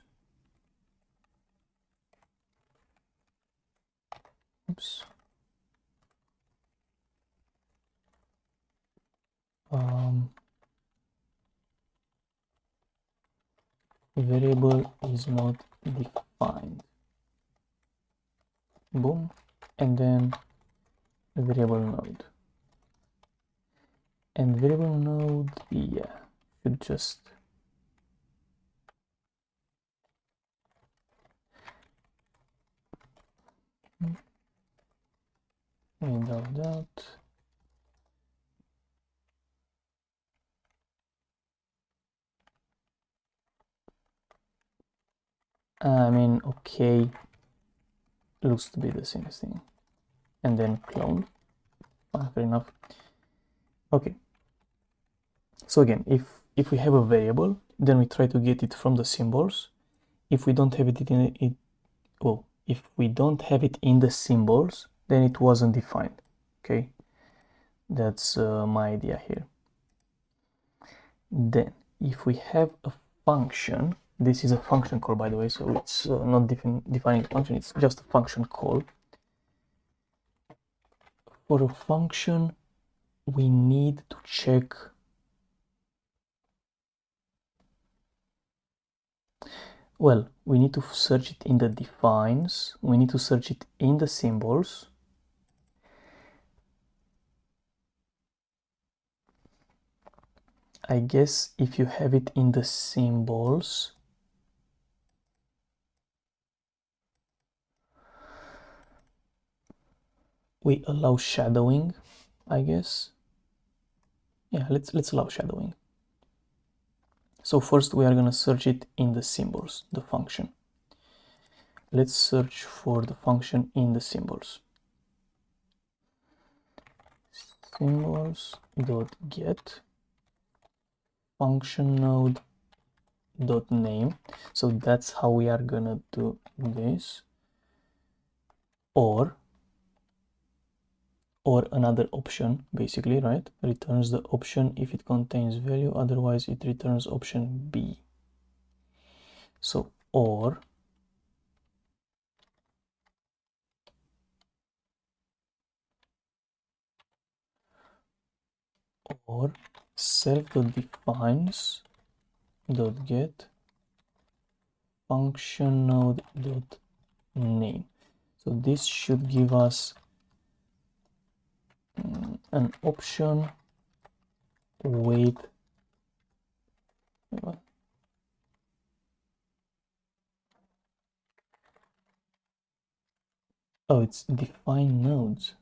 Oops. Variable is not defined. Boom. And then variable node. And variable node, yeah, should just without that. I mean, okay, looks to be the same thing. And then clone. Fair enough. Okay. So again, if we have a variable, then we try to get it from the symbols. If we don't have it in it, well, if we don't have it in the symbols, then it wasn't defined. Okay, that's my idea here. Then if we have a function, this is a function call, by the way, so it's not defining a function, it's just a function call. For a function, we need to check well, we need to search it in the defines, we need to search it in the symbols. I guess if you have it in the symbols, we allow shadowing, I guess. Yeah, let's allow shadowing. So first we are gonna search it in the symbols, the function. Let's search for the function in the symbols. Symbols.get function node.name. So that's how we are gonna do this. Or another option, basically, right? Returns the option if it contains value, otherwise it returns option B. So or or self.defines dot get function node dot name. So this should give us an option with oh, it's define nodes.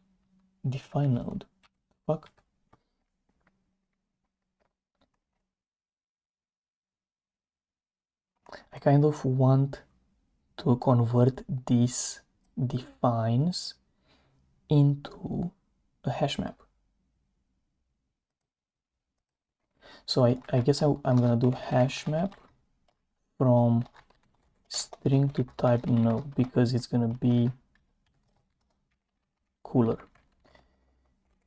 Define node. Fuck. I kind of want to convert these defines into a hash map. So I guess I'm gonna do hash map from string to type node because it's gonna be cooler.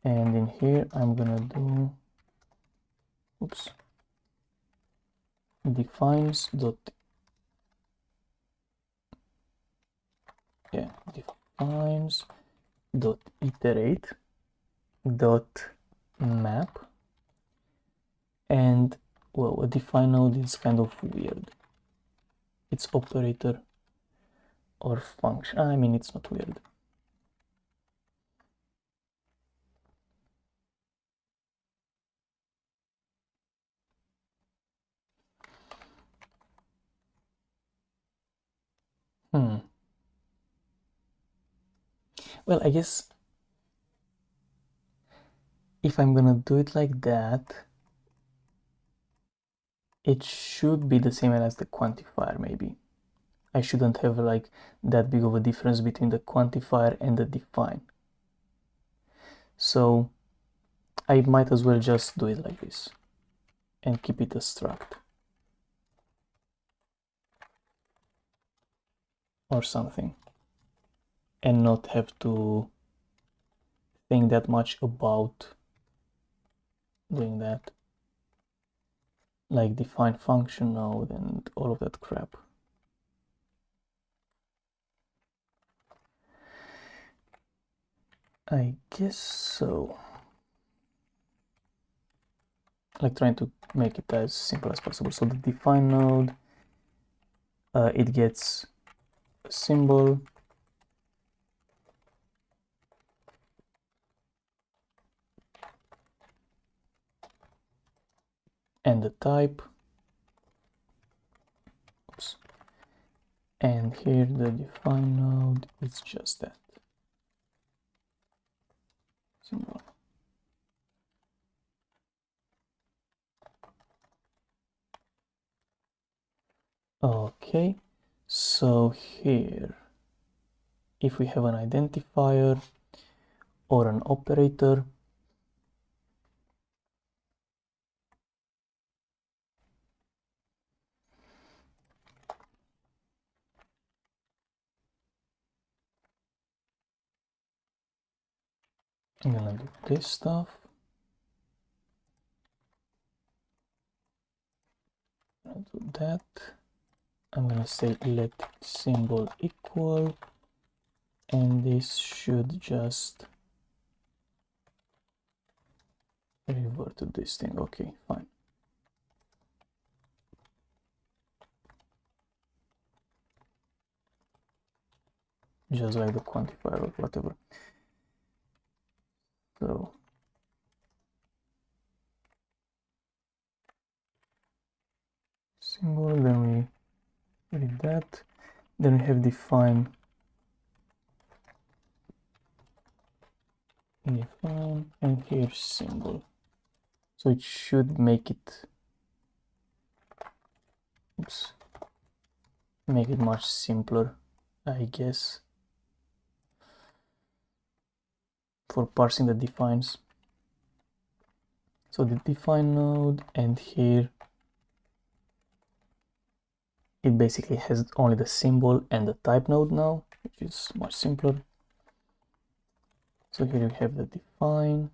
And in here I'm gonna do defines dot defines dot iterate dot map. And well, a define node is kind of weird. It's operator or function. I mean, it's not weird. Well, I guess if I'm gonna do it like that, it should be the same as the quantifier, maybe. I shouldn't have like that big of a difference between the quantifier and the define. So I might as well just do it like this and keep it a struct or something and not have to think that much about doing that, like define function node and all of that crap. I guess so. Like trying to make it as simple as possible. So the define node, it gets a symbol, and the type. And here the define node is just that symbol. Okay, so here, if we have an identifier or an operator, I'm gonna do this stuff. I'm gonna do that. I'm gonna say let symbol equal, and this should just revert to this thing. Okay, fine. Just like the quantifier or whatever. So symbol, then we read that, then we have define and here symbol. So it should make it make it much simpler, I guess, for parsing the defines. So the define node, and here it basically has only the symbol and the type node now, which is much simpler. So here you have the define.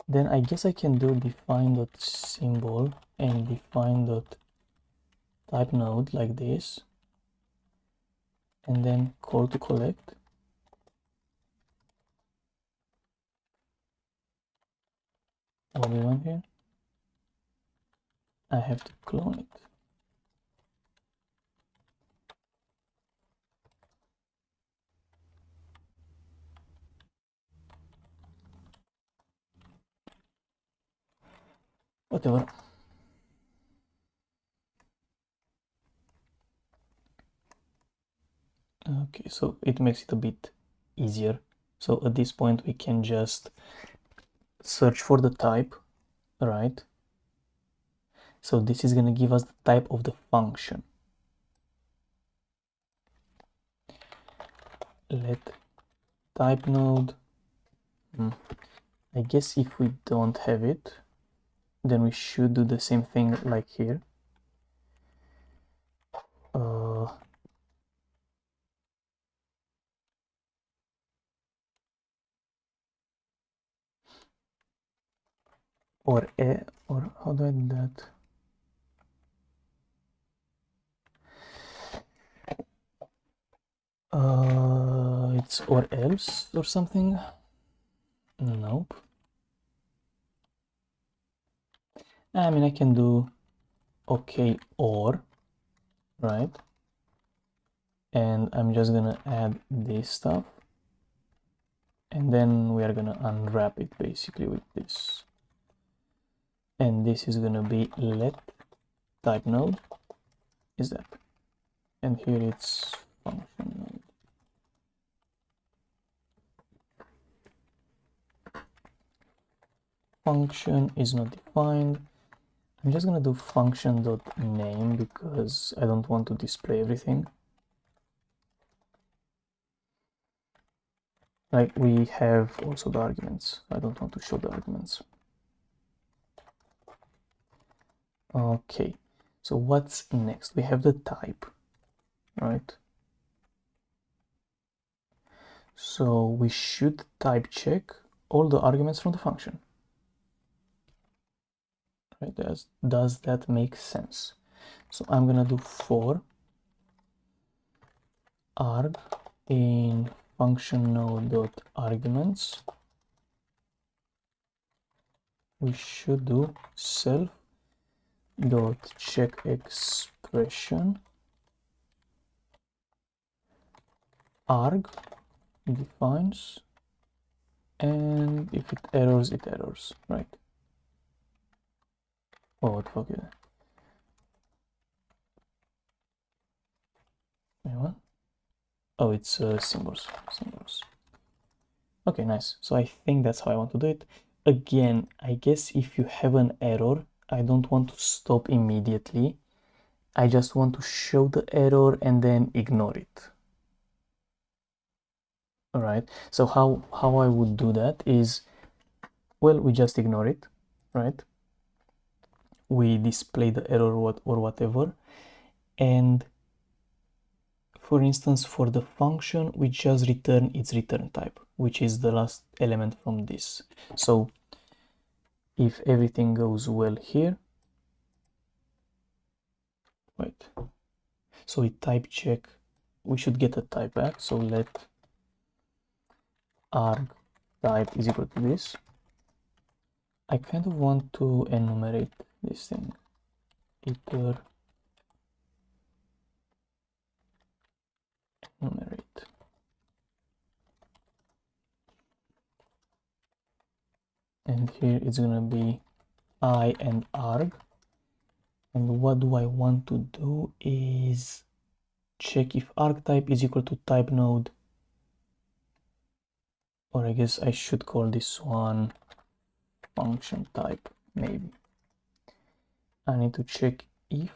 Then I guess I can do define.symbol and define.type node like this, and then call to collect. what do we want here? I have to clone it. Whatever. Okay, so it makes it a bit easier. So at this point we can just search for the type, right? So this is going to give us the type of the function. Let type node. I guess if we don't have it, then we should do the same thing like here. Or how do I do that? It's or else or something. Nope. I mean, I can do okay or, right? And I'm just gonna add this stuff, and then we are gonna unwrap it basically with this. And this is gonna be let type node is that, and here it's function node. Function is not defined. I'm just gonna do function.name because I don't want to display everything. Like we have also the arguments. I don't want to show the arguments. Okay, so what's next? We have the type, right? So we should type check all the arguments from the function. Right? Does that make sense? So I'm gonna do for arg in function node.arguments. We should do self dot check expression arg defines, and if it errors, right? Oh, what the fuck is that? Wait, what? Oh, it's symbols. Okay, nice. So I think that's how I want to do it. Again, I guess if you have an error, I don't want to stop immediately. I just want to show the error and then ignore it. All right. So how I would do that is, well, we just ignore it, right? We display the error or whatever. And for instance, for the function, we just return its return type, which is the last element from this. So if everything goes well here, right? So we type check, we should get a type back. So let arg type is equal to this. I kind of want to enumerate this thing. Iter enumerate. And here it's gonna be I and arg. And what do I want to do is check if arg type is equal to type node, or I guess I should call this one function type, maybe. I need to check if.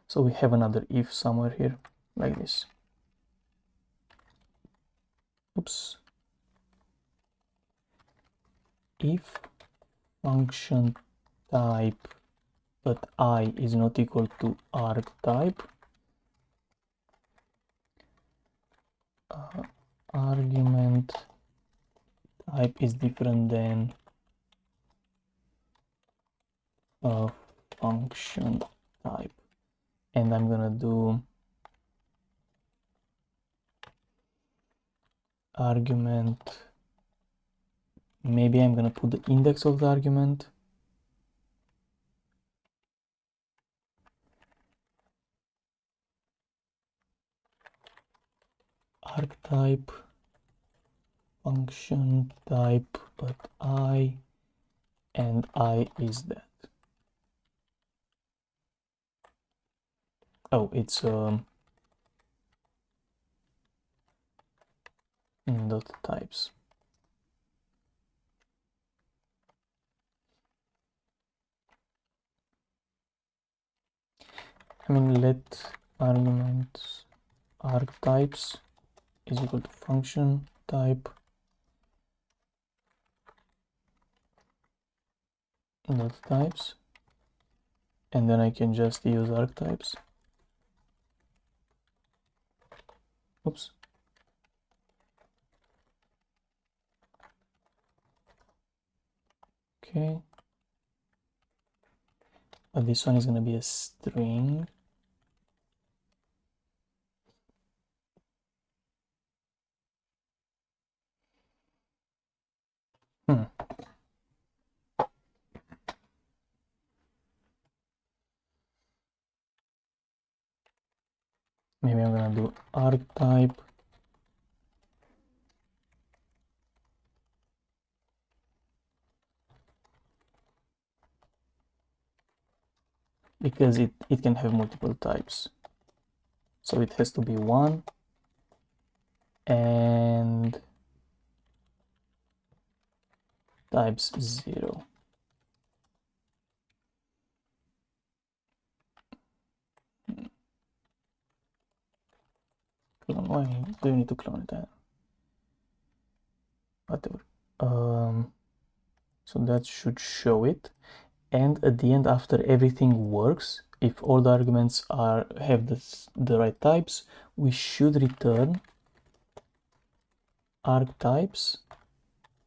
So we have another if somewhere here, like this. Oops. If function type but I is not equal to arg type, argument type is different than function type, and I'm gonna do argument maybe I'm gonna put the index of the argument. Archetype function type at I, and I is that. Oh, it's dot types. I mean, let arguments archetypes is equal to function type dot types, and then I can just use archetypes. Oops. Okay. But this one is going to be a string. Maybe I'm going to do archetype because it can have multiple types. So it has to be 1 and types 0. Clone. Why do you need to clone it? Whatever. So that should show it. And at the end, after everything works, if all the arguments have the right types, we should return archetypes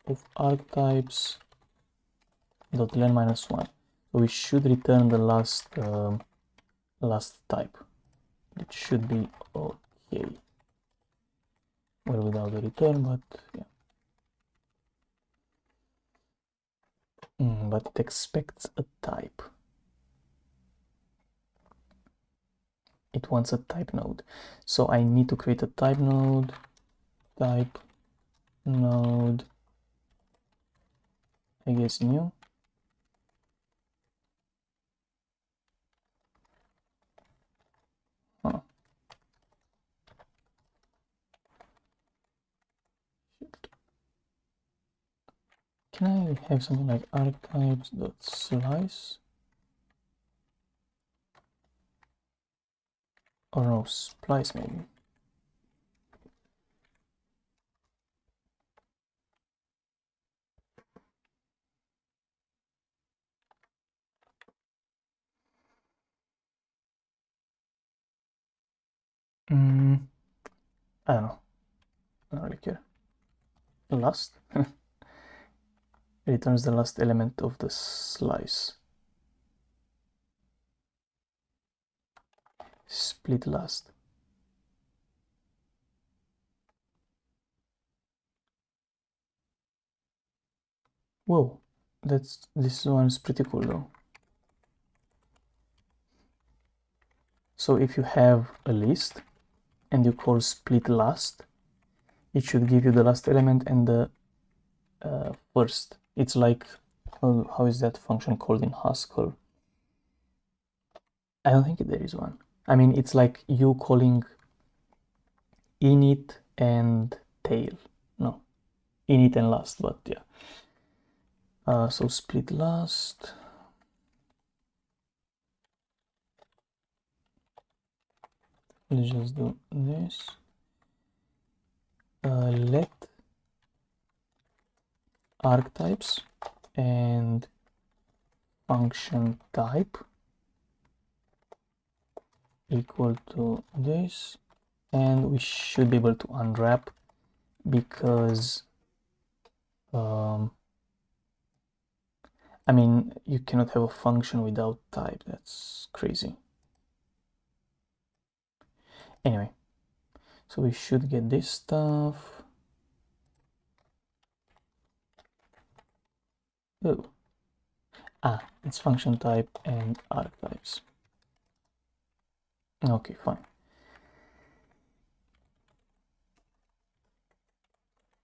of archetypes dot len minus 1. So we should return the last type. It should be okay. Well, without the return, but yeah. But it expects a type. It wants a type node. So I need to create a type node, type node, I guess new. Huh. Can I have something like archetypes.slice? Or no, splice maybe. I don't know. I don't really care. Last returns the last element of the slice. Split last. Whoa, this one's pretty cool though. So if you have a list and you call split last, it should give you the last element and the first. It's like, how is that function called in Haskell? I don't think there is one. I mean, it's like you calling init and tail. No, init and last, but yeah. So split last. Let's just do this. Let archetypes and function type equal to this, and we should be able to unwrap because I mean, you cannot have a function without type. That's crazy. Anyway, so we should get this stuff. Oh. It's function type and archetypes. Okay, fine.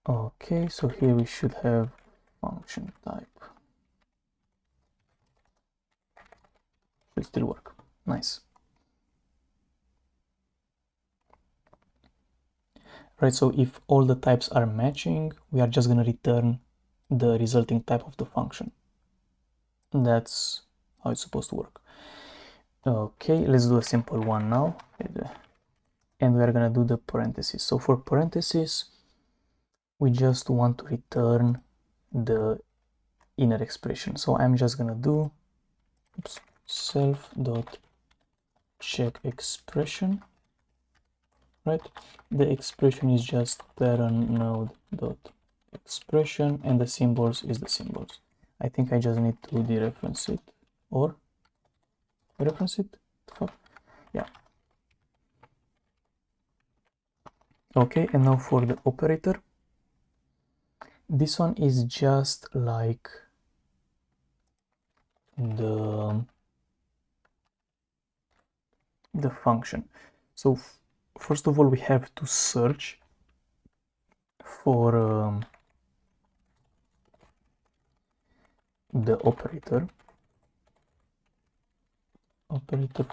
Okay, so here we should have function type. Should still work. Nice. Right, so if all the types are matching, we are just going to return the resulting type of the function. That's how it's supposed to work. Okay, let's do a simple one now. And we are going to do the parentheses. So for parentheses, we just want to return the inner expression. So I'm just going to do self dot check expression. Right, the expression is just parent node dot expression, and the symbols is the symbols. I think I just need to dereference it or reference it. Yeah. Okay, and now for the operator, this one is just like the function. So first of all, we have to search for the operator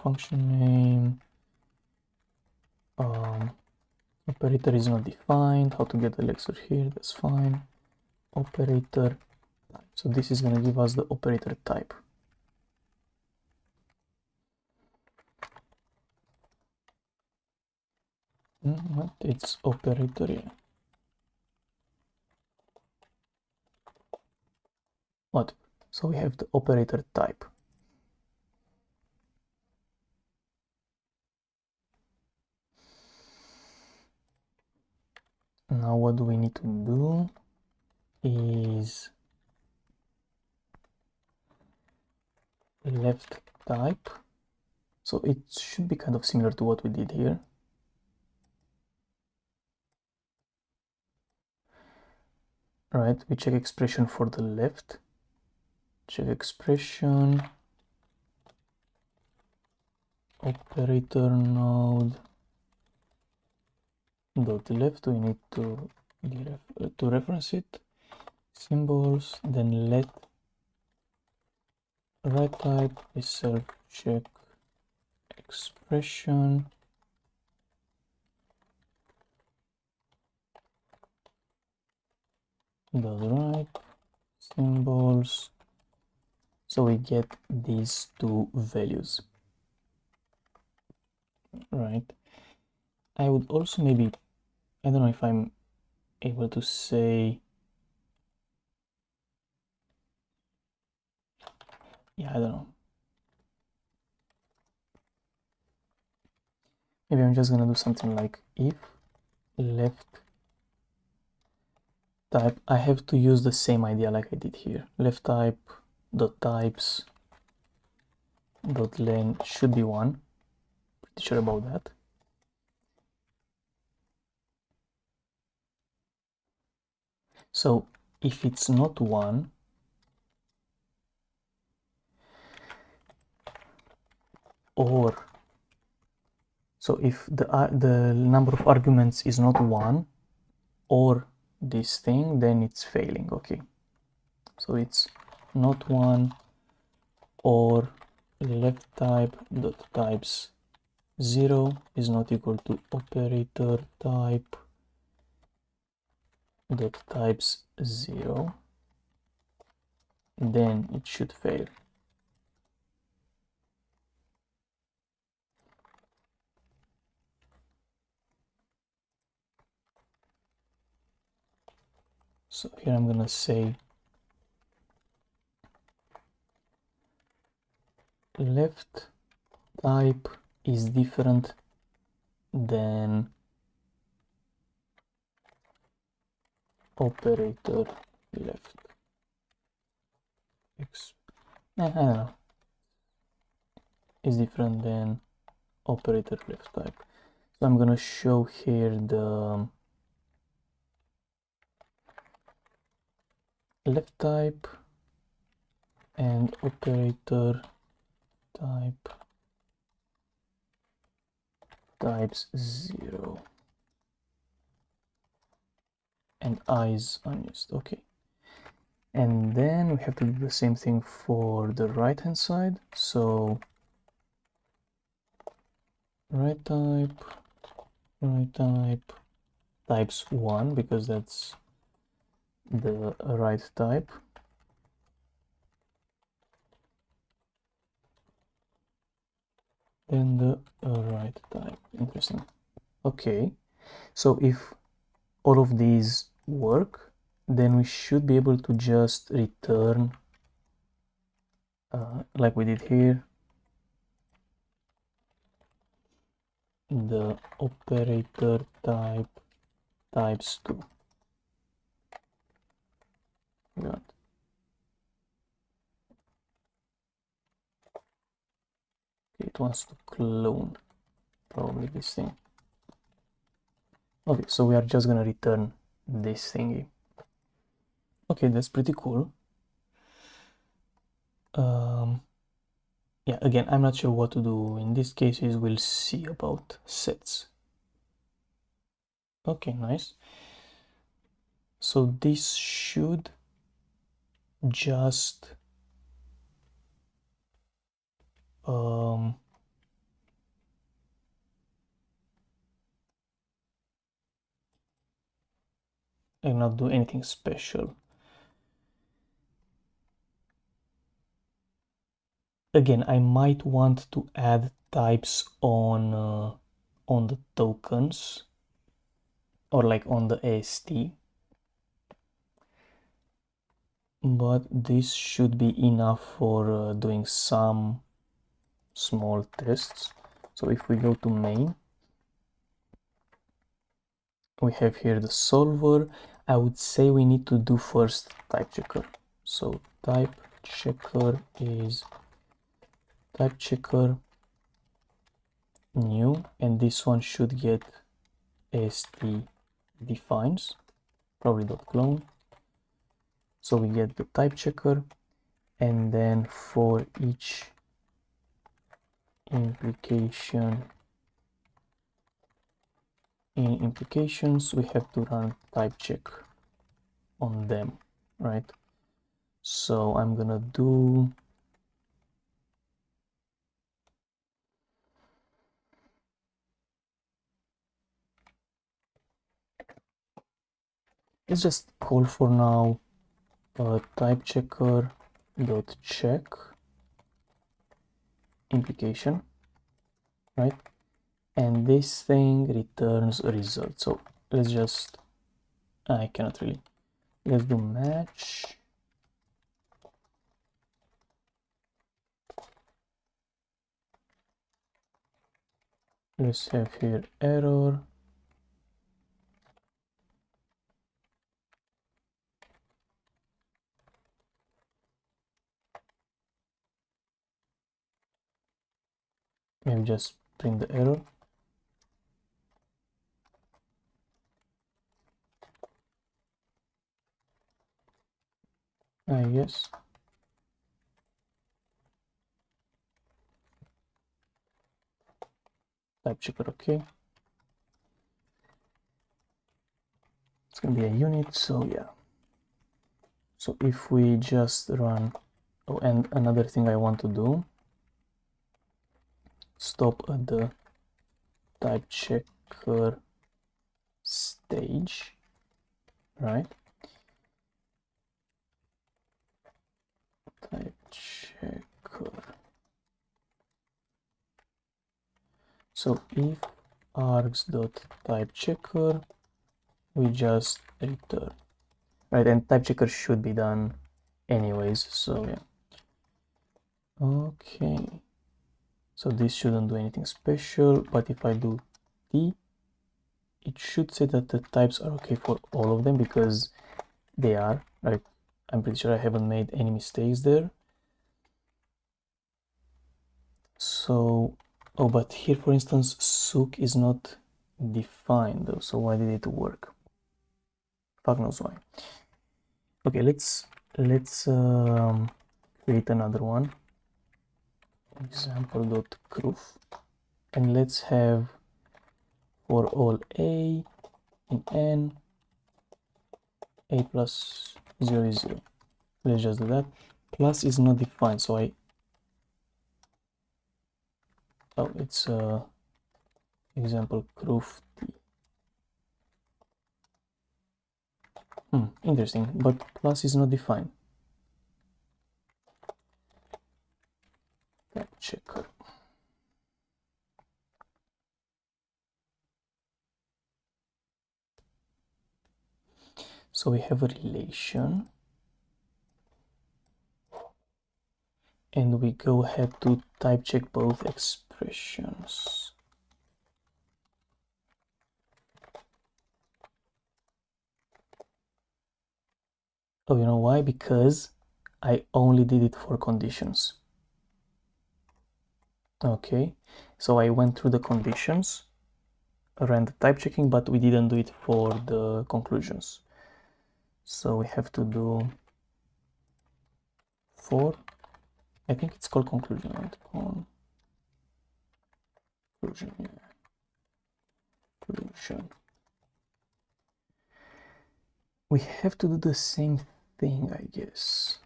function name. Operator is not defined. How to get the lexer here? That's fine. Operator type. So this is going to give us the operator type. What? It's operator, yeah. What? So we have the operator type. Now what do we need to do is left type. So it should be kind of similar to what we did here. Right, we check expression for the left. Check expression. Operator node dot left. We need to reference it. Symbols, then let right type is self check expression. Dot right symbols. So we get these two values. Right. I would also maybe, I don't know if I'm able to say, yeah, I don't know. Maybe I'm just gonna do something like if left type. I have to use the same idea like I did here. Left type dot types dot len should be 1. Pretty sure about that. So if it's not 1, or so if the number of arguments is not 1 or this thing, then it's failing. Okay, so it's not 1 or left type dot types 0 is not equal to operator type dot types 0, then it should fail. So here I'm gonna say left type is different than operator left. I don't know. Is different than operator left type. So I'm gonna show here the left type and operator type types 0 and I is unused. Okay, and then we have to do the same thing for the right hand side. So right type types 1 because that's the right type. Then the right type. Interesting. Okay, so if all of these work, then we should be able to just return like we did here, the operator type types 2. Good. Okay, it wants to clone probably this thing. Okay, so we are just gonna return this thingy. Okay, that's pretty cool. Yeah, again, I'm not sure what to do in these cases. We'll see about sets. Okay, nice. So this should just and not do anything special. Again, I might want to add types on the tokens or like on the AST, but this should be enough for doing some small tests. So if we go to main, we have here the solver. I would say we need to do first Typechecker. So Typechecker is Typechecker new, and this one should get ast defines, probably .clone. So we get the Typechecker, and then for each implication in implications, we have to run type check on them, right? So I'm gonna do let's just call for now type checker dot check implication, right? And this thing returns a result. So let's just I cannot really, let's do match. Let's have here error. Maybe just print the error. Yes. Type checker, okay. It's gonna be a unit, so yeah. So if we just run, oh, and another thing I want to do, stop at the type checker stage, right? Type checker. So if args.typechecker, we just return, right? And type checker should be done anyways, so yeah. Okay, so this shouldn't do anything special, but if I do t, it should say that the types are okay for all of them because they are, right? I'm pretty sure I haven't made any mistakes there. So, oh, but here, for instance, sook is not defined though, so why did it work? Fuck knows why. Okay, let's create another one, example.croof, and let's have for all a in n, a plus 0 is 0. Let's just do that. Plus is not defined, so it's example Croof t. Interesting, but plus is not defined. Typechecker. So we have a relation, and we go ahead to type check both expressions. Oh, you know why? Because I only did it for conditions. Okay, so I went through the conditions, ran the type checking, but we didn't do it for the conclusions. So we have to do for, I think it's called conclusion, right? Conclusion, yeah. Conclusion. We have to do the same thing, I guess.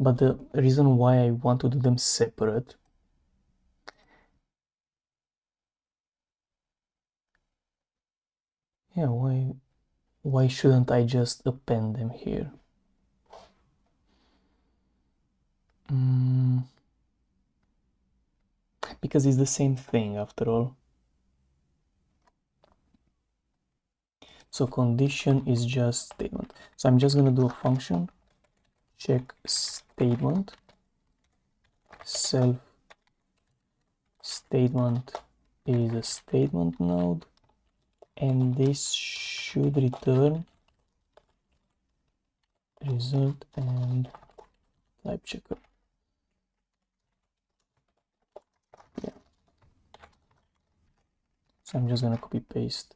But the reason why I want to do them separate, yeah, why shouldn't I just append them here? Because it's the same thing after all. So condition is just statement. So I'm just gonna do a function, check statement, self statement is a statement node, and this should return result and type checker. Yeah. So I'm just gonna copy paste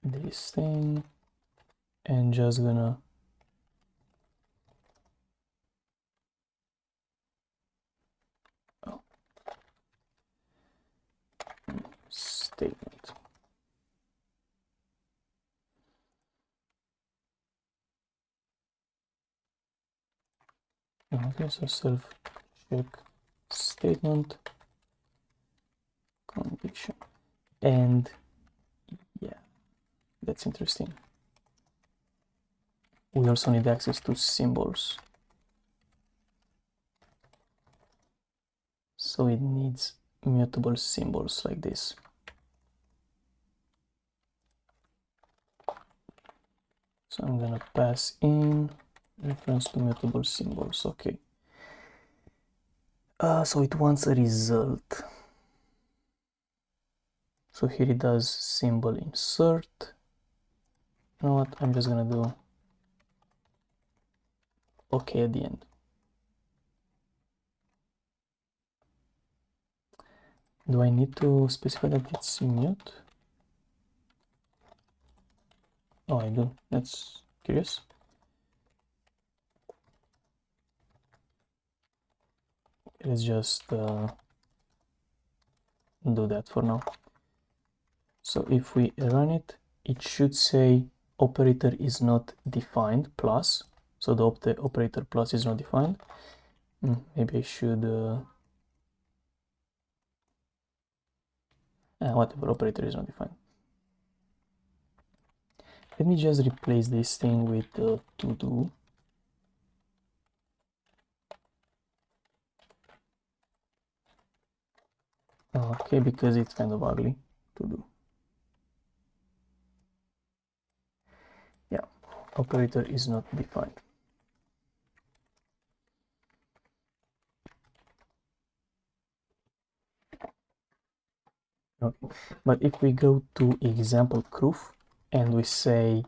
this thing and just gonna statement. Okay, so self check statement condition, and yeah, that's interesting. We also need access to symbols, so it needs mutable symbols like this. So I'm gonna pass in reference to mutable symbols. Okay. So it wants a result. So here it does symbol insert. You know what? I'm just gonna do okay at the end. Do I need to specify that it's mute? Oh, I do. That's curious. Let's just do that for now. So if we run it, it should say operator is not defined plus. So the operator plus is not defined. Maybe I should whatever, operator is not defined. Let me just replace this thing with to do. Okay, because it's kind of ugly to do. Yeah, operator is not defined. Okay, but if we go to example Croof and we say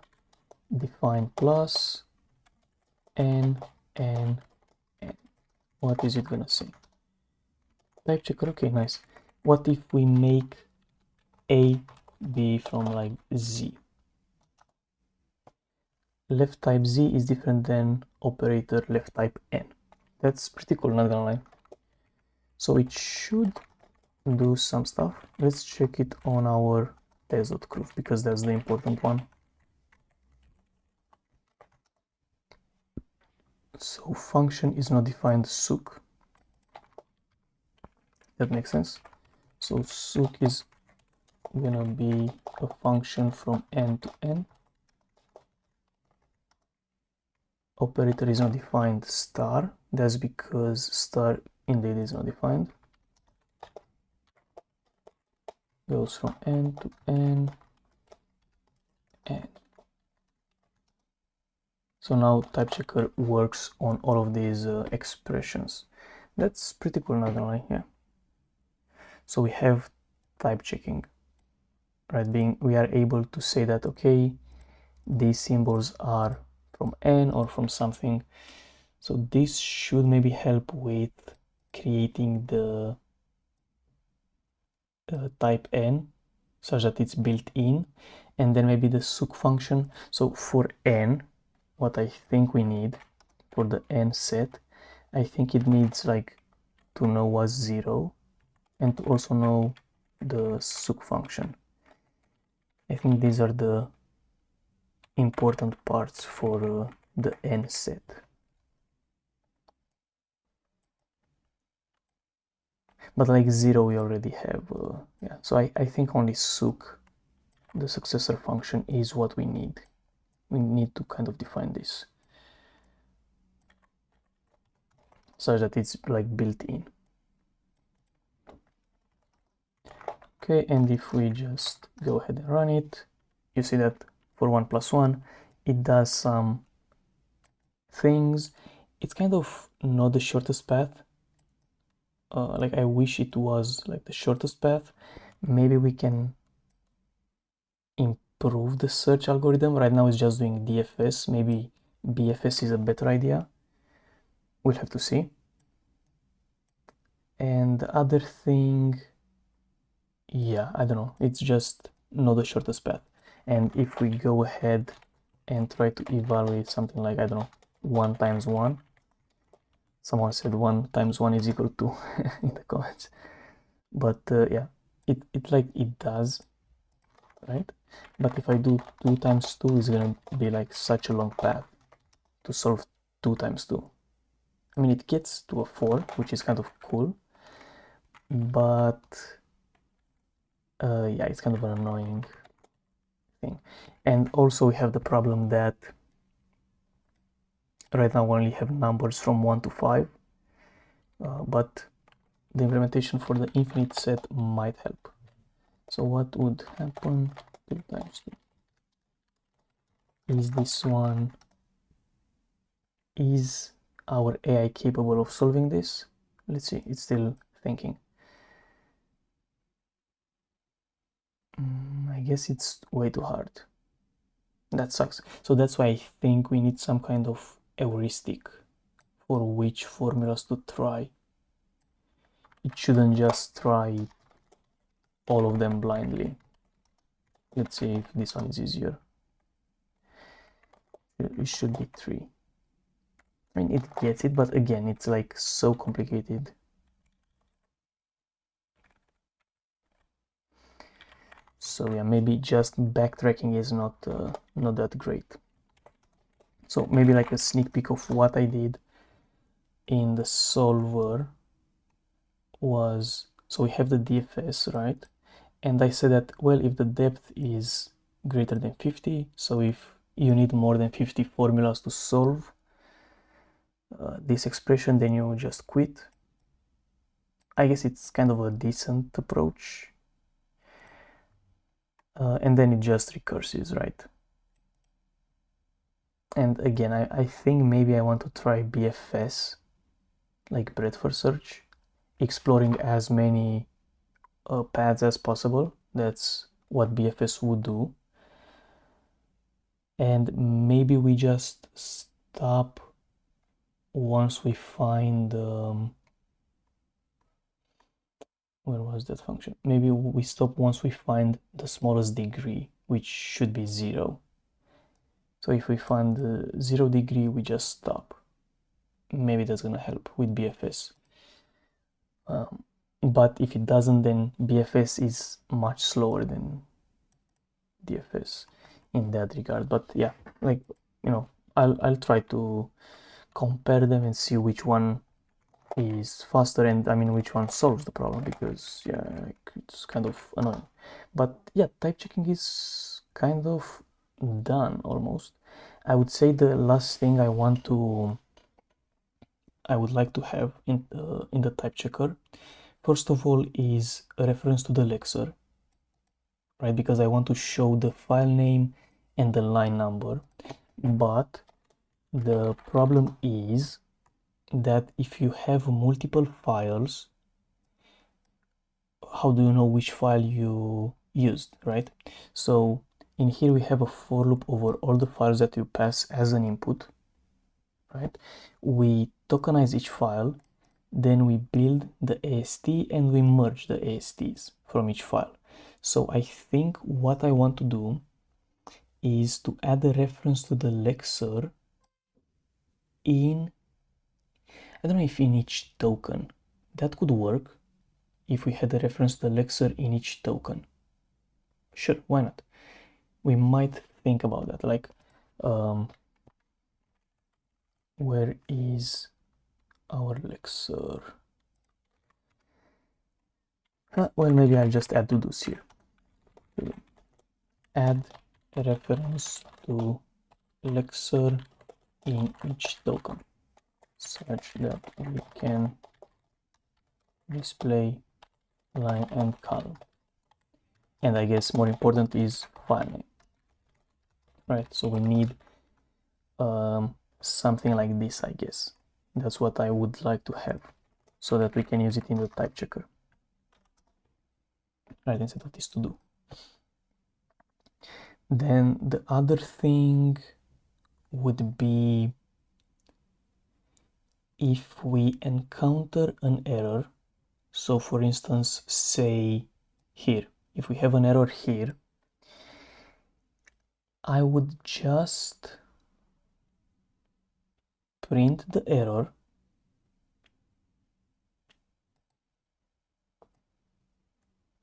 define plus n, what is it gonna say? Type checker. Okay, nice. What if we make a be from like z? left type z is different than operator left type n. That's pretty cool, not gonna lie. So it should do some stuff. Let's check it on our test.croof because that's the important one. So function is not defined sook. That makes sense. So sook is gonna be a function from n to n. Operator is not defined star. That's because star indeed is not defined. Goes from n to n. So now Typechecker works on all of these expressions. That's pretty cool, not gonna lie, yeah. So we have type checking, right? We are able to say that, okay, these symbols are from n or from something. So this should maybe help with creating the type n such that it's built in, and then maybe the sook function. So for n, what I think we need for the n set, I think it needs like to know what's 0 and to also know the sook function. I think these are the important parts for the n set. But like 0 we already have, yeah. So I think only sook, the successor function, is what we need. We need to kind of define this such that it's like built in. Okay, and if we just go ahead and run it, you see that for 1 plus 1, it does some things. It's kind of not the shortest path. Like I wish it was like the shortest path. Maybe we can improve the search algorithm. Right now it's just doing DFS. Maybe BFS is a better idea. We'll have to see. And the other thing, yeah, I don't know. It's just not the shortest path. And if we go ahead and try to evaluate something like, I don't know, 1 times 1. Someone said 1 times 1 is equal to in the comments. But yeah, it does, right? But if I do 2 times 2, it's gonna be like such a long path to solve 2 times 2. I mean, it gets to a 4, which is kind of cool, but yeah, it's kind of an annoying thing. And also we have the problem that right now we only have numbers from 1 to 5, but the implementation for the infinite set might help. So what would happen 2 times 2? Is this one, is our AI capable of solving this? Let's see, it's still thinking. I guess it's way too hard. That sucks. So that's why I think we need some kind of heuristic for which formulas to try. It shouldn't just try all of them blindly. Let's see if this one is easier. It should be 3. I mean, it gets it, but again, it's like so complicated. So yeah, maybe just backtracking is not that great. So maybe like a sneak peek of what I did in the solver was, so we have the DFS, right? And I said that, well, if the depth is greater than 50, so if you need more than 50 formulas to solve this expression, then you just quit. I guess it's kind of a decent approach. And then it just recurses, right? And again, I think maybe I want to try BFS, like breadth first search, exploring as many paths as possible. That's what BFS would do. And maybe we just stop once we find where was that function? Maybe we stop once we find the smallest degree, which should be 0. So if we find 0 degree, we just stop. Maybe that's gonna help with BFS. But if it doesn't, then BFS is much slower than DFS in that regard. But yeah, like, you know, I'll try to compare them and see which one is faster, and I mean which one solves the problem, because yeah, like, it's kind of annoying. But yeah, type checking is kind of done almost. I would say the last thing I would like to have in the type checker, first of all, is a reference to the lexer, right? Because I want to show the file name and the line number. But the problem is that if you have multiple files, how do you know which file you used, right? So in here we have a for loop over all the files that you pass as an input, right? We tokenize each file, then we build the AST and we merge the ASTs from each file. So I think what I want to do is to add a reference to the lexer in, I don't know if in each token. That could work if we had a reference to the lexer in each token. Sure, why not? We might think about that, like, where is our lexer? Well, maybe I'll just add to this here. Add a reference to lexer in each token such that we can display line and column. And I guess more important is file name, right? So we need something like this, I guess. That's what I would like to have so that we can use it in the type checker, right, instead of this to do. Then the other thing would be if we encounter an error. So for instance, say here, if we have an error here, I would just print the error,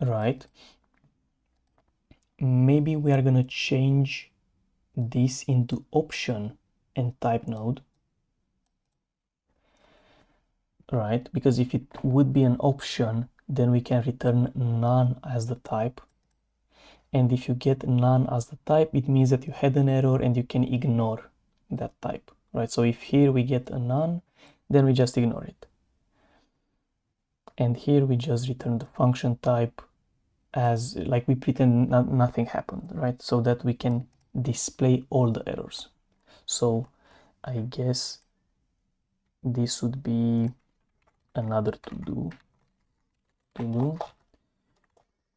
right? Maybe we are gonna change this into option and type node, right? Because if it would be an option, then we can return none as the type. And if you get none as the type, it means that you had an error and you can ignore that type, right? So if here we get a none, then we just ignore it. And here we just return the function type as like we pretend nothing happened, right? So that we can display all the errors. So I guess this would be another to do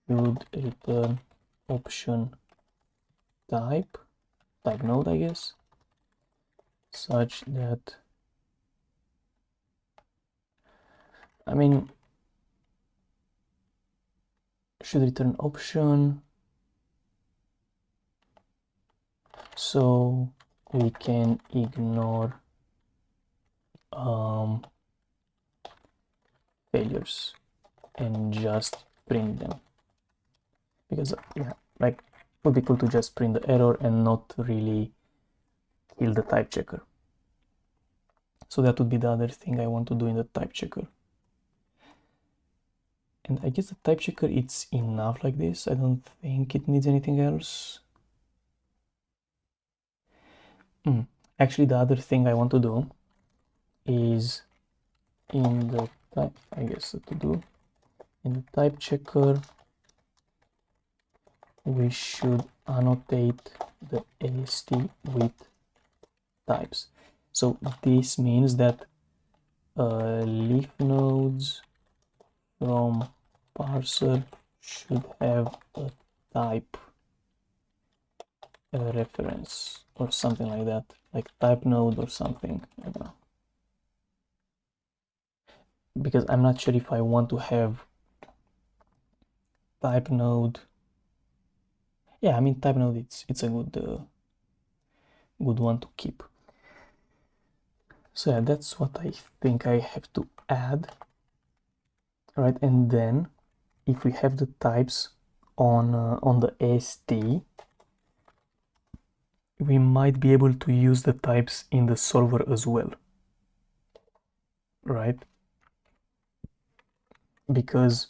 should return option type node, I guess, such that, I mean, should return option so we can ignore failures and just print them, because yeah, like it would be cool to just print the error and not really kill the type checker. So that would be the other thing I want to do in the type checker. And I guess the type checker, it's enough like this. I don't think it needs anything else. Actually, the other thing I want to do is in the type, I guess to do in the type checker, we should annotate the AST with types. So this means that leaf nodes from parser should have a type reference or something like that, like type node or something. I don't know, because I'm not sure if I want to have type node. Yeah, I mean type node, it's a good one to keep. So yeah, that's what I think I have to add. Right, and then if we have the types on the AST, we might be able to use the types in the solver as well, right? Because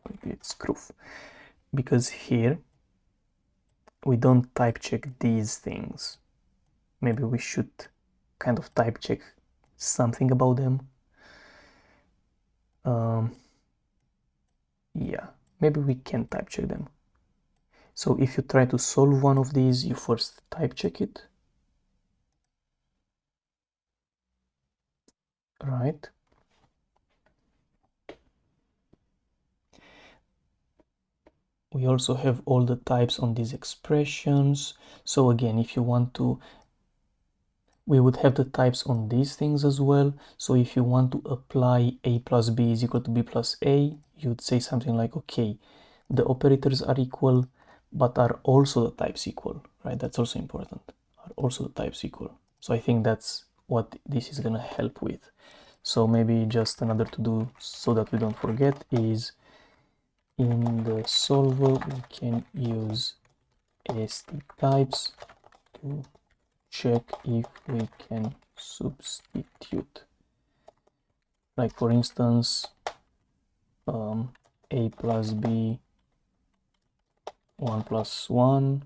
maybe it's Croof. Because here we don't type check these things. Maybe we should kind of type check something about them. Yeah, maybe we can type check them. So if you try to solve one of these, you first type check it, right? We also have all the types on these expressions. So again, if you want to, we would have the types on these things as well. So if you want to apply a plus b is equal to b plus a, you'd say something like, okay, the operators are equal, but are also the types equal, right? That's also important. Are also the types equal. So I think that's what this is gonna help with. So maybe just another to do so that we don't forget is in the solver we can use AST types to check if we can substitute, like for instance a plus b 1 plus 1.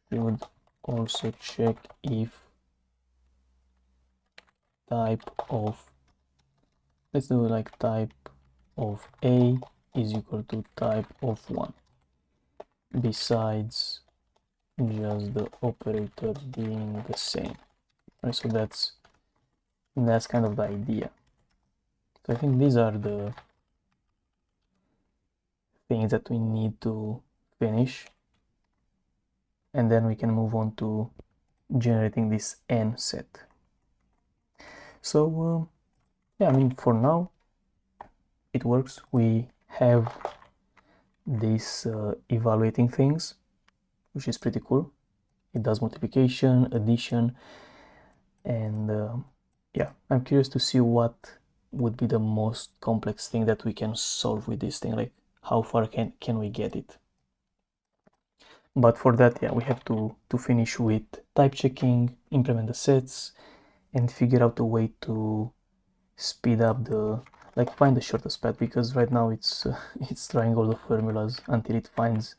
We would also check if type of, let's do like type of a is equal to type of 1 besides just the operator being the same, right? So that's kind of the idea. So I think these are the things that we need to finish, and then we can move on to generating this n set. So yeah, I mean, for now it works. We have these evaluating things, which is pretty cool. It does multiplication, addition, and yeah, I'm curious to see what would be the most complex thing that we can solve with this thing, like how far can we get it. But for that, yeah, we have to finish with type checking, implement the sets, and figure out a way to speed up the, like find the shortest path, because right now it's it's trying all the formulas until it finds,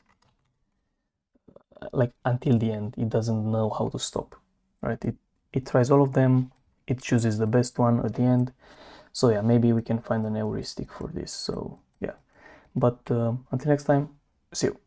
like until the end, it doesn't know how to stop, right? It tries all of them, it chooses the best one at the end. So yeah, maybe we can find an heuristic for this. So yeah, but until next time, see you.